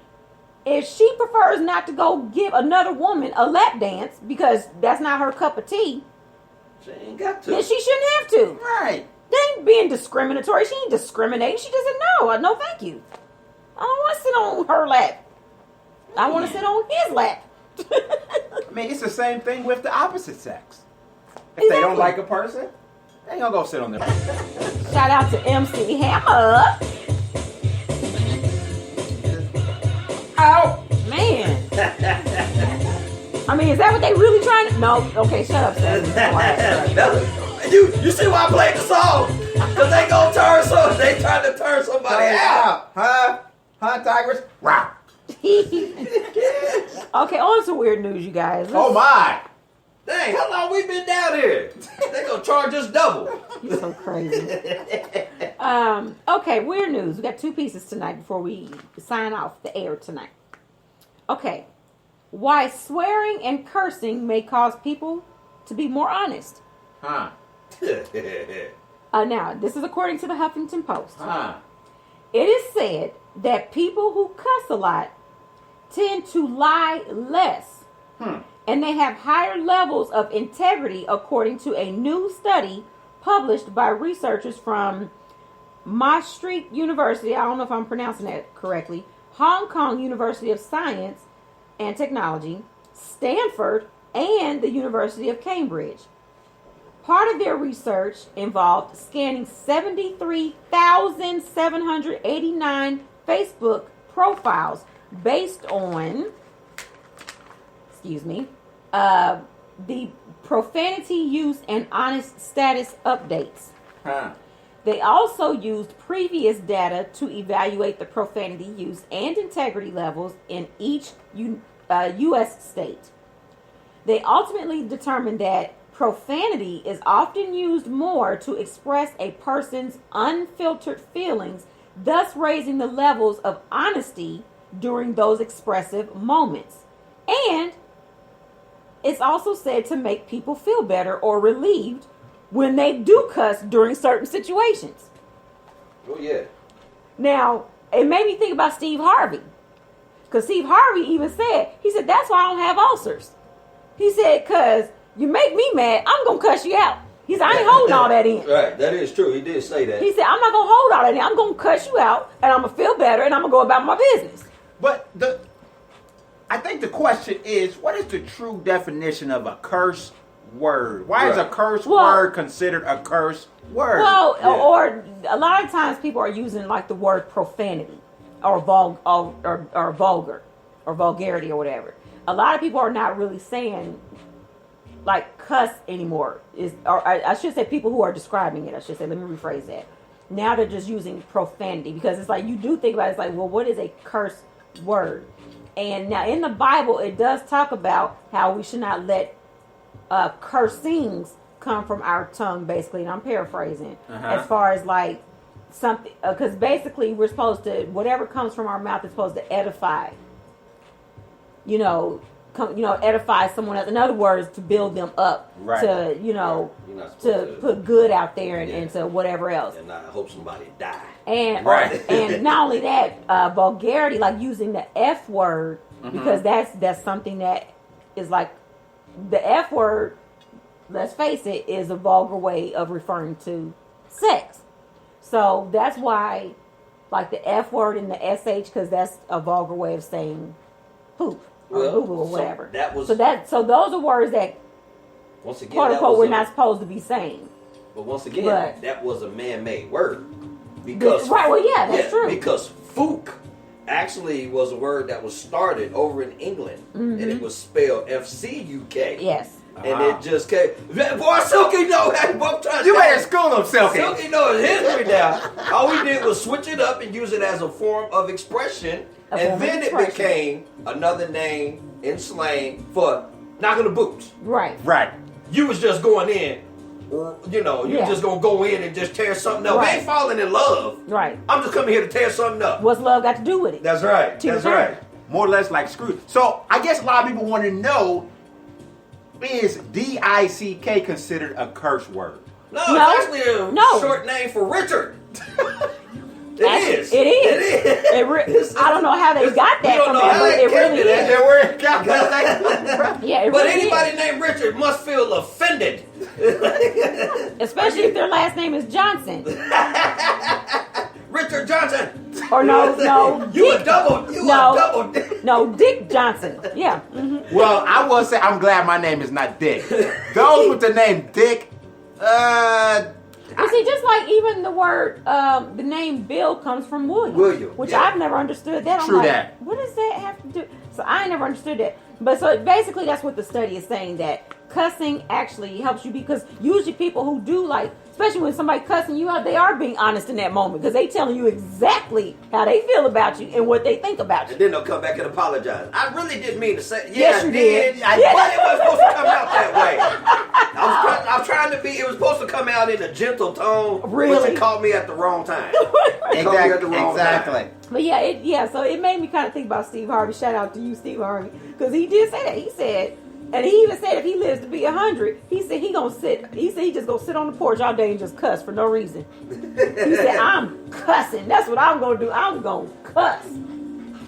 If she prefers not to go give another woman a lap dance because that's not her cup of tea, she ain't got to. then she shouldn't have to. Right. They ain't being discriminatory. She ain't discriminating. She just said, no, thank you. I don't want to sit on her lap. I want to sit on his lap. I mean, it's the same thing with the opposite sex. If Exactly. they don't like a person, they ain't gonna go sit on their Shout out to MC Hammer. Oh, man. I mean, is that what they really trying to... No, okay, shut up, Seth. You see why I played the song? Because they gonna they trying to turn somebody out. Huh, Tigers? Wow. Okay, on to weird news, you guys. Oh, my. Dang, how long we been down here? They gonna charge us double. You're so crazy. Okay, weird news. We got two pieces tonight before we sign off the air tonight. Okay. Why swearing and cursing may cause people to be more honest. Huh. Now, this is according to the Huffington Post. Huh. It is said that people who cuss a lot tend to lie less. And they have higher levels of integrity, according to a new study published by researchers from Maastricht University. I don't know if I'm pronouncing that correctly. Hong Kong University of Science and Technology, Stanford, and the University of Cambridge. Part of their research involved scanning 73,789 Facebook profiles based on, the profanity use and honest status updates. Huh. They also used previous data to evaluate the profanity use and integrity levels in each U.S. state. They ultimately determined that profanity is often used more to express a person's unfiltered feelings, thus raising the levels of honesty during those expressive moments. And it's also said to make people feel better or relieved when they do cuss during certain situations. Oh, yeah. Now, it made me think about Steve Harvey. Because Steve Harvey even said, he said, that's why I don't have ulcers. He said, because you make me mad, I'm going to cuss you out. He said, I ain't holding all that in. Right, that is true. He did say that. He said, I'm not going to hold all that in. I'm going to cuss you out, and I'm going to feel better, and I'm going to go about my business. But I think the question is, what is the true definition of a curse word? Why is a curse word considered a curse word? Well, or a lot of times people are using like the word profanity or vulgar or vulgarity or whatever. A lot of people are not really saying like cuss anymore. Or I should say people who are describing it. I should say, let me rephrase that. Now they're just using profanity because it's like you do think about it, it's like, well, what is a curse word? And now in the Bible, it does talk about how we should not let cursings come from our tongue, basically. And I'm paraphrasing as far as like something, because basically we're supposed to, whatever comes from our mouth is supposed to edify, edify someone else. In other words, to build them up, to, to put good out there and to whatever else. And not hope somebody die. And and not only that, vulgarity, like using the F word, because that's something that is like, the F word, let's face it, is a vulgar way of referring to sex. So that's why, like the F word and the SH, because that's a vulgar way of saying poop or boo-boo or whatever. So those are words that, once again, quote unquote, we're not supposed to be saying. But once again, that was a man-made word. Because that's true. Because fook actually was a word that was started over in England, and it was spelled F-C-U-K. Yes. And it just came. Boy, Silky know how you better school him, Silky. Silky knows his history now. All we did was switch it up and use it as a form of expression, and then it became another name in slang for knocking the boots. Right. You was just going in. Just gonna go in and just tear something up. Right. We ain't falling in love. Right. I'm just coming here to tear something up. What's love got to do with it? That's right. That's right. More or less like screw. So I guess a lot of people want to know, is D-I-C-K considered a curse word? No, it's actually a short name for Richard. It is. I don't know how they got that from that, but it really is. But anybody named Richard must feel offended. Especially if their last name is Johnson. Richard Johnson. Or no. You a double. No, Dick Johnson. Yeah. Mm-hmm. Well, I will say I'm glad my name is not Dick. Those with the name Dick, you see, just like even the word, the name Bill comes from William. Which I've never understood that. True that. What does that have to do? So I never understood that. But so basically that's what the study is saying, that cussing actually helps you, because usually people who do, like, especially when somebody cussing you out, they are being honest in that moment because they telling you exactly how they feel about you and what they think about you. And then they'll come back and apologize. I really didn't mean to say. Yes, you did. But it wasn't supposed to come out that way. I was trying to be. It was supposed to come out in a gentle tone. Really? But you called me at the wrong time. Exactly. But so it made me kind of think about Steve Harvey. Shout out to you, Steve Harvey, because he did say that. He said. And he even said if he lives to be 100, he said he just gonna sit on the porch all day and just cuss for no reason. He said, I'm cussing. That's what I'm gonna do. I'm gonna cuss.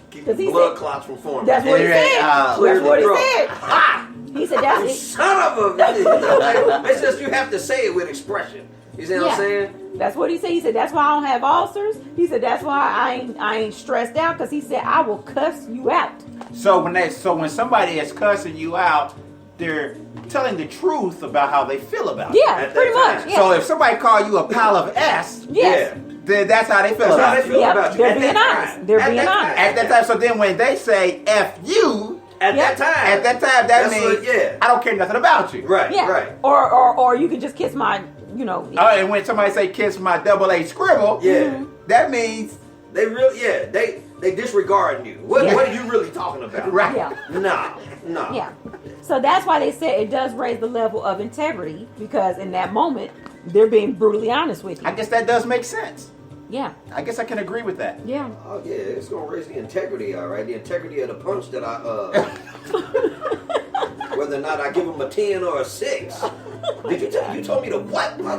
Keep the blood clots from forming. That's what he said. That's what he said. He said that's it. Son of a. It's just you have to say it with expression. You see what I'm saying? That's what he said. He said that's why I don't have ulcers. He said that's why I ain't stressed out, because he said I will cuss you out. So when somebody is cussing you out, they're telling the truth about how they feel about you. Yeah, pretty much. Yeah. So if somebody call you a pile of S, then that's how they feel about you. They're being honest. They're being honest at that time. So then when they say F you, At that time, that means I don't care nothing about you. Right, yeah. right. Or you could just kiss my, And when somebody say kiss my AA scribble, that means they really, they disregarding you. What are you really talking about? Right. Yeah. No. Yeah. So that's why they said it does raise the level of integrity, because in that moment they're being brutally honest with you. I guess that does make sense. Yeah. I guess I can agree with that. Yeah. Oh yeah, it's gonna raise the integrity, all right. The integrity of the punch that I whether or not I give them a 10 or a 6. Did you told me to what? Wait,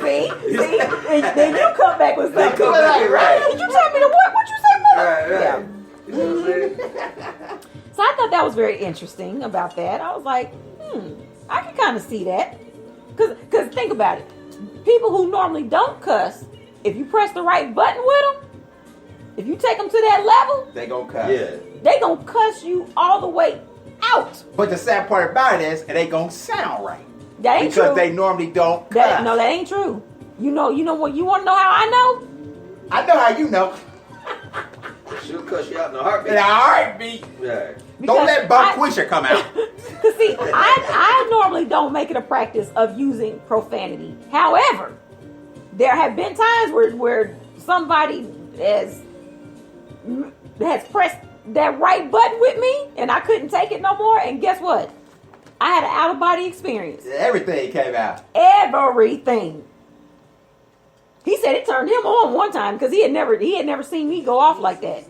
see? Then you come back with something. They come back, right. Did you tell me to what? What you say, mother? Right. Yeah. You know what I'm saying? So I thought that was very interesting about that. I was like, I can kind of see that. Because think about it. People who normally don't cuss, if you press the right button with them, if you take them to that level, They gonna cuss. Yeah. they gonna cuss you all the way out. But the sad part about it is, it ain't gonna sound right. That ain't because true. they normally don't cuss. That ain't true. You know what? You want to know how I know? I know how you know. She'll cuss you out in a heartbeat. In a heartbeat. Yeah. Don't let Buckquisha come out. Because see, I normally don't make it a practice of using profanity. However, there have been times where somebody has pressed that right button with me and I couldn't take it no more. And guess what? I had an out-of-body experience. Everything came out. Everything. He said it turned him on one time because he had never seen me go off like that.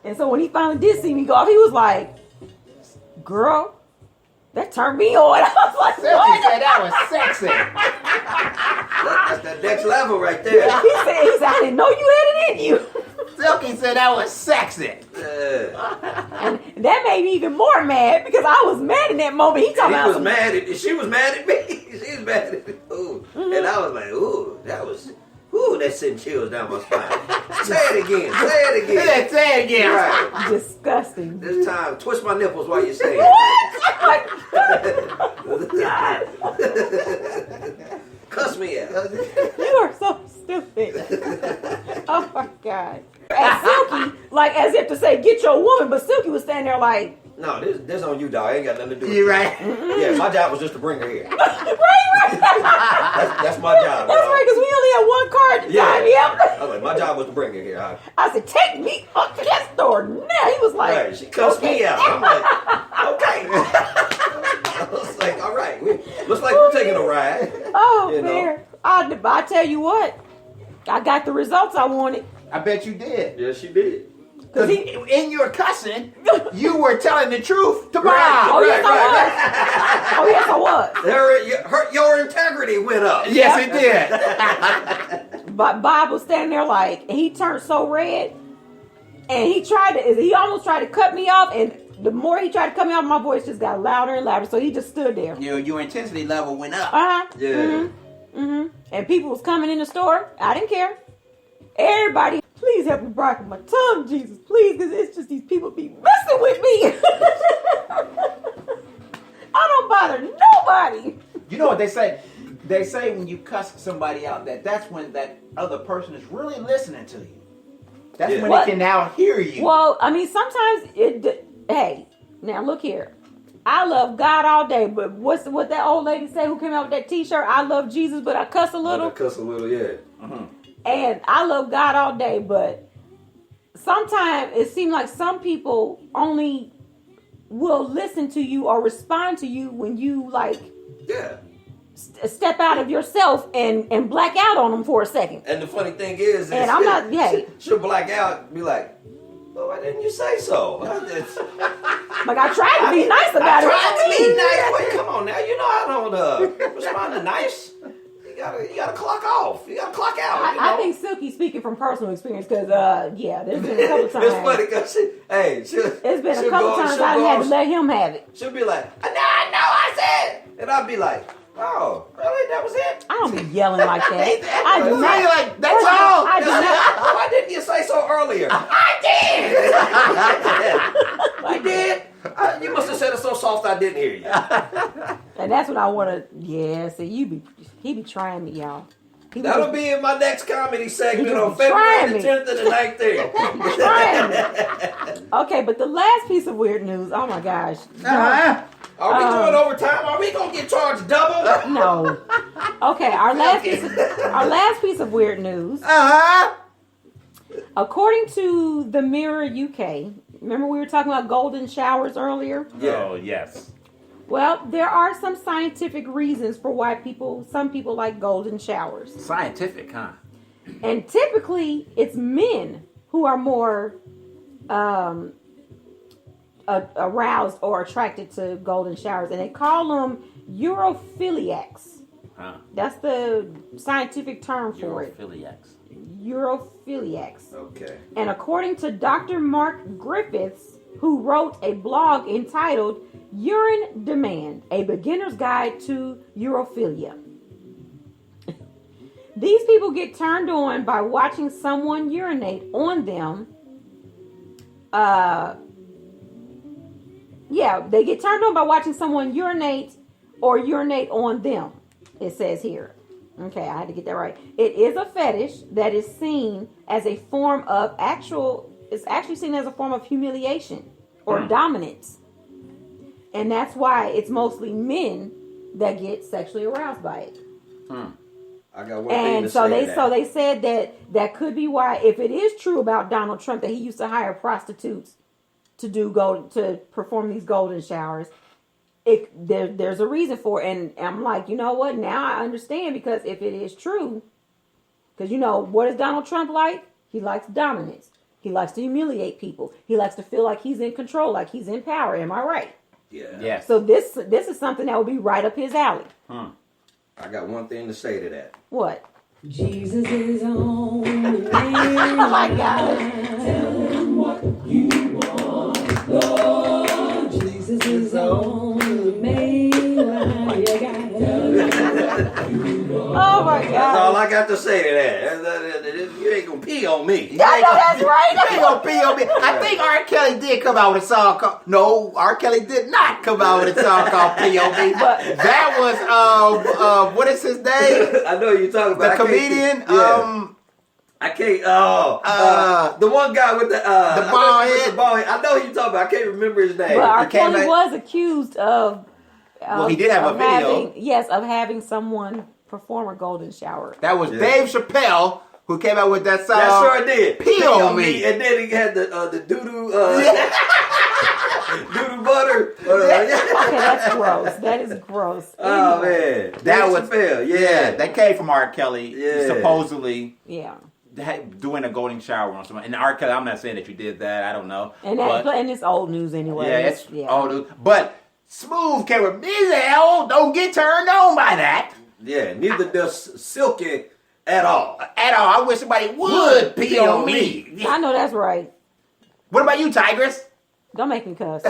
And so when he finally did see me go off, he was like, "Girl, that turned me on." I was like, Silky said that was sexy. That's that next level right there. He said, "I didn't know you had it in you." Silky said that was sexy. Yeah. And that made me even more mad because I was mad in that moment. She was mad at me. She was mad at me. She was mad at me. Ooh. Mm-hmm. And I was like, that sent chills down my spine. Say it again. Say it again. Right. Disgusting. This time, twist my nipples while you say it. What? God. Cuss me out. You are so stupid. Oh my God. And Silky, like as if to say, get your woman, but Silky was standing there like, no, this on you, dog. I ain't got nothing to do with you. it. Right. Yeah, my job was just to bring her here. right. That's my job. That's right, because we only had one car at the time. Yeah. I was like, my job was to bring her here. I said, take me up to that store now. He was like, right. She cussed me out. I'm like, okay. I was like, all right. Looks like we're taking a ride. Oh, man. I tell you what, I got the results I wanted. I bet you did. Yes, she did. Because in your cussing, you were telling the truth to Bob. Right, oh, yes, I was. Your integrity went up. Yes, it did. But Bob was standing there like, he turned so red, and he almost tried to cut me off, and the more he tried to cut me off, my voice just got louder and louder, so he just stood there. Your intensity level went up. Yeah. Mm-hmm. Mm-hmm. And people was coming in the store. I didn't care. Everybody, please help me bridle my tongue, Jesus, please, because it's just these people be messing with me. I don't bother nobody. You know what they say? They say when you cuss somebody out, that's when that other person is really listening to you. That's when they can now hear you. Well, I mean, sometimes hey, now look here. I love God all day, but what that old lady say who came out with that T-shirt? I love Jesus, but I cuss a little. I cuss a little, yeah. Mm-hmm. And I love God all day, but sometimes it seems like some people only will listen to you or respond to you when you step out of yourself and black out on them for a second. And the funny thing is and I'm not, she'll black out and be like, well, why didn't you say so? Like I tried to be nice about it. I tried to be nice. Wait, come on now. You know I don't respond to nice. You gotta clock off. You gotta clock out. I think Silky's speaking from personal experience because, there's been a couple times. It's funny because it's been a couple times I had to let him have it. She'll be like, I know I said. And I'll be like, oh, really? That was it? I don't be yelling like that. I do not. Like, that's all. I do not. Why didn't you say so earlier? I did. You did? You must have said it so soft I didn't hear you. And that's what I want to. See, he be trying me, y'all. That'll be in my next comedy segment on February the 10th and the 19th. Okay, but the last piece of weird news. Oh my gosh. Are we doing overtime? Are we gonna get charged double? No. Okay, our last piece of weird news. According to the Mirror UK, remember we were talking about golden showers earlier? Yeah. Oh, yes. Well, there are some scientific reasons for why some people like golden showers. Scientific, huh? And typically, it's men who are more aroused or attracted to golden showers, and they call them urophiliacs. Huh. That's the scientific term for it. Urophiliacs. Okay. And according to Dr. Mark Griffiths, who wrote a blog entitled Urine Demand, A Beginner's Guide to Urophilia. These people get turned on by watching someone urinate on them. They get turned on by watching someone urinate or urinate on them, it says here. Okay, I had to get that right. It is a fetish that is seen as a form of it's actually seen as a form of humiliation or dominance. And that's why it's mostly men that get sexually aroused by it. I got one thing to say. So they said that could be why, if it is true about Donald Trump that he used to hire prostitutes to perform these golden showers, there's a reason for it. And I'm like, you know what? Now I understand, because if it is true, because what is Donald Trump like? He likes dominance. He likes to humiliate people. He likes to feel like he's in control, like he's in power. Am I right? Yeah. Yes. So this is something that would be right up his alley. I got one thing to say to that. What? Jesus is on the way. Oh my God. Tell him what you want, Lord. Jesus is on the way. You gotta tell him. Oh my God. That's all I got to say to that. You ain't gonna pee on me. I know that's right. You ain't gonna pee on me. I think R. Kelly did come out with a song called... No, R. Kelly did not come out with a song called Pee on Me. But that was, what is his name? I know you're talking about. The comedian? I can't. The one guy with the bald head. I know who you're talking about. I can't remember his name. But R. Kelly was accused of... Well, he did have a video. Of having someone perform a golden shower. That was Dave Chappelle who came out with that song. That sure did. Pee on me. And then he had the doo-doo doo-doo butter. Okay, that's gross. That is gross. Oh man, that was Chappelle. Yeah, that came from R. Kelly. Yeah. Supposedly. Yeah. Doing a golden shower on someone. And R. Kelly, I'm not saying that you did that. I don't know. And it's old news anyway. Yeah, it's old news. But Smooth came with me. Don't get turned on by that. Yeah, neither does Silky at all. At all. I wish somebody would pee on me. I know that's right. What about you, Tigress? Don't make me cuss.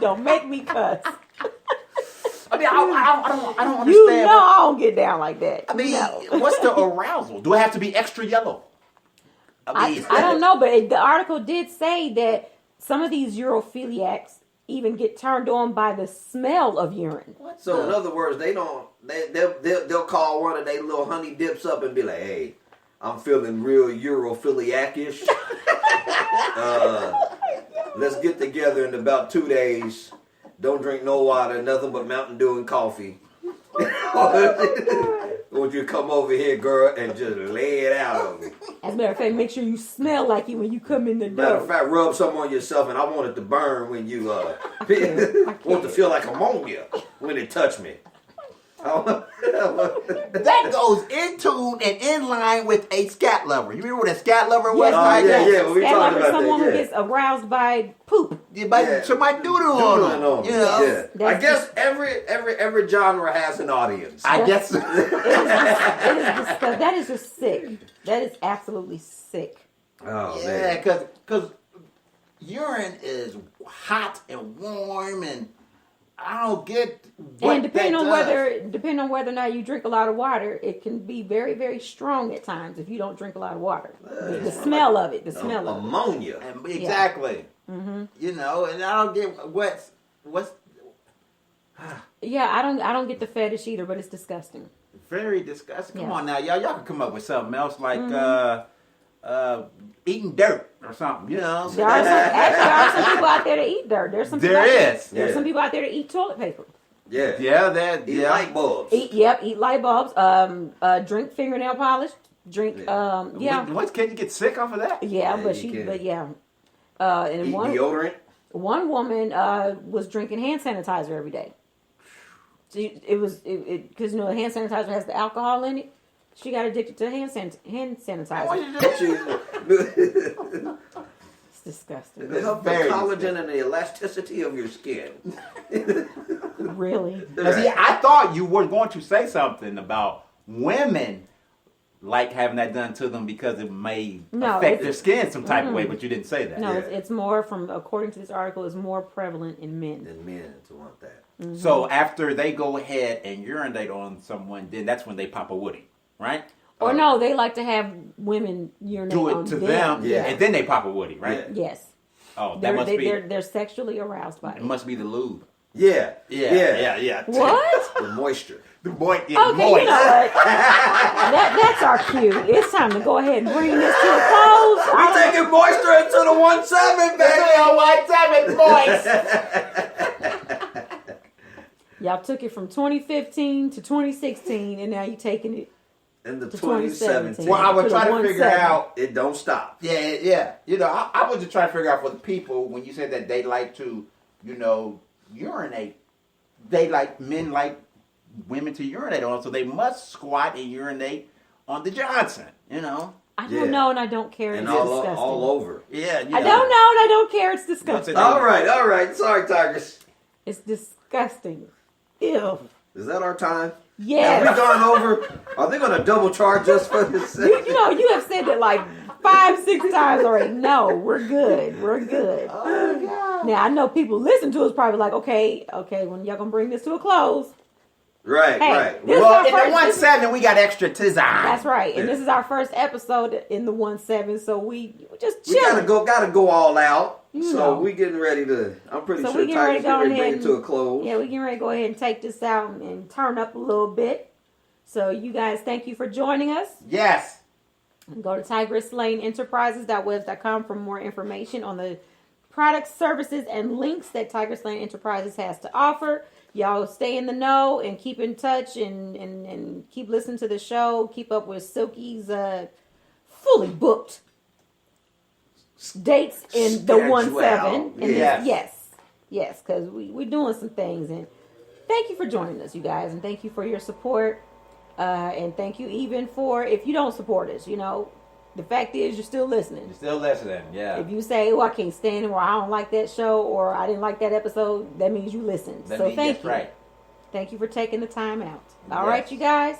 Don't make me cuss. I mean, I don't understand. I don't get down like that. I mean, what's the arousal? Do I have to be extra yellow? I don't know, but the article did say that some of these urophiliacs even get turned on by the smell of urine. So in other words, they'll call one of their little honey dips up and be like, "Hey, I'm feeling real urophiliac-ish. Let's get together in about 2 days. Don't drink no water, nothing but Mountain Dew and coffee. Won't you come over here, girl, and just lay it out on me? As a matter of fact, make sure you smell like it when you come in the door. Matter of fact, rub some on yourself, and I want it to burn when you want to feel like ammonia when it touch me." That goes in tune and in line with a scat lover. You remember what a scat lover was? Yeah. We scat lover about is someone that, who gets aroused by poop. Somebody doodle on them. You know? I guess every genre has an audience. I guess. That is just sick. That is absolutely sick. Oh yeah, man. Because urine is hot and warm, and I don't get what and depending on whether or not you drink a lot of water, it can be very, very strong at times if you don't drink a lot of water. The smell of it, ammonia. Exactly. Yeah. Mm-hmm. You know, and I don't get what's. Yeah, I don't get the fetish either, but it's disgusting. Very disgusting. Come on now, y'all can come up with something else like eating dirt. or something. You know. There are some people out there that eat dirt. There's some. There's some people out there that eat toilet paper. Yeah. Eat light bulbs. Eat light bulbs. Drink fingernail polish. Drink. What? Can you get sick off of that? Yeah, and eat deodorant. One woman was drinking hand sanitizer every day. Because hand sanitizer has the alcohol in it. She got addicted to hand sanitizer. It's disgusting. It helps the collagen and the elasticity of your skin. Really? See, I thought you were going to say something about women like having that done to them because it may affect their skin some type of way, but you didn't say that. No, it's more according to this article, it's more prevalent in men. Than men to want that. Mm-hmm. So after they go ahead and urinate on someone, then that's when they pop a woody, right? Or no, they like to have women urinate do it on to them, and then they pop a woody, right? Yeah. Yes. Oh, they're sexually aroused by it. It must be the lube. Yeah. What? The moisture. The moist. Okay, you know what? That's our cue. It's time to go ahead and bring this to a close. We're taking moisture into the 1-7, baby. 1-7 boys. Y'all took it from 2015 to 2016, and now you're taking it in the 2017. Well, I was trying to figure out. It don't stop. Yeah. You know, I was just trying to figure out for the people when you said that they like to, urinate. Men like women to urinate on, so they must squat and urinate on the Johnson. I don't know and I don't care. And it's disgusting. all over. Yeah. I don't know and I don't care. It's disgusting. All right. Sorry, Tigers. It's disgusting. Ew. Is that our time? Yes. Have we gone over? Are they going to double charge us for this? You have said it like 5-6 times already. No, we're good. Oh, my God. Now, I know people listen to us probably like, okay, when y'all going to bring this to a close. Right. Well, in the 1-7, we got extra tizzy. That's right. And this is our first episode in the 1-7, so we just chilling. We gotta go all out. So we getting ready to. I'm pretty sure Tigers getting ready to bring it to a close. Yeah, we getting ready to go ahead and take this out and turn up a little bit. So you guys, thank you for joining us. Yes. Go to tigerslayenenterprises.webs.com for more information on the products, services, and links that Tiger Slaying Enterprises has to offer. Y'all stay in the know and keep in touch and keep listening to the show. Keep up with Silky's fully booked dates in the 1-7. Yes, because we're doing some things. And thank you for joining us, you guys, and thank you for your support. And thank you even for if you don't support us. The fact is, you're still listening. Yeah. If you say, I can't stand it, or I don't like that show, or I didn't like that episode, that means you listened. Thank you. Right. Thank you for taking the time out. All right, you guys.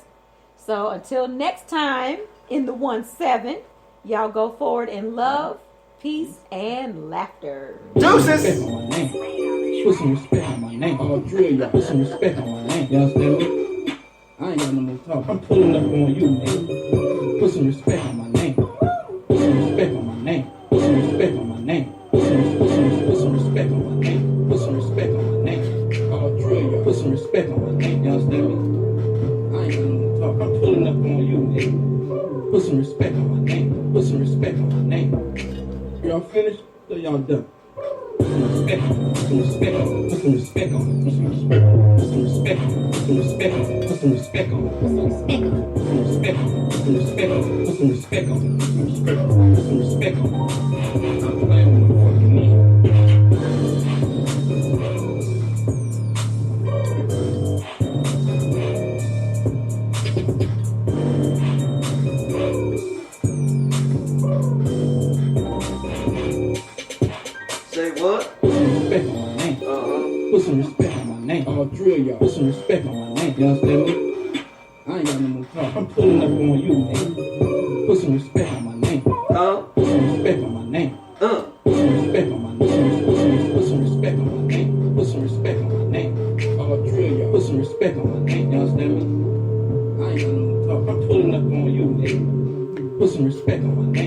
So until next time in the 1-7, y'all go forward in love, peace, and laughter. Deuces! Put some respect on my name. I'll drill y'all. Put some respect on my name. You understand me? I ain't got no more talk. I'm pulling up on you, nigga. Put some respect on my name. Put some respect on my name. Put some respect on my name. Put some respect on my name. Put some respect on my name. I'll drill y'all. Put some respect on my name. You understand me? I ain't got no more talk. I'm pulling up on you, nigga. Put some respect on my name. Put some respect on my name. Y'all finished? So y'all done. Put some respect on it. Put some respect on it. Put some respect on it. Put some respect on it. Put some respect on it. Put some respect on it. Put some respect on it. Put some respect on it. Put some respect on it. Put some respect on it. Put some respect on it. Put some respect on it. I'm playing with the fucking knee. Say what? Put some respect on my name. Put some respect on my name. I'll drill y'all. Put some respect on my name. You understand me? I ain't got no more talk. I'm pulling up on you, nigga. Put some respect on my name. Put some respect on my name. Put some respect on my name. Put some respect on my name. Put some respect on my name. I'll drill y'all. Put some respect on my name. You understand me? I ain't got no more talk. I'm pulling up on you, nigga. Put some respect on my name.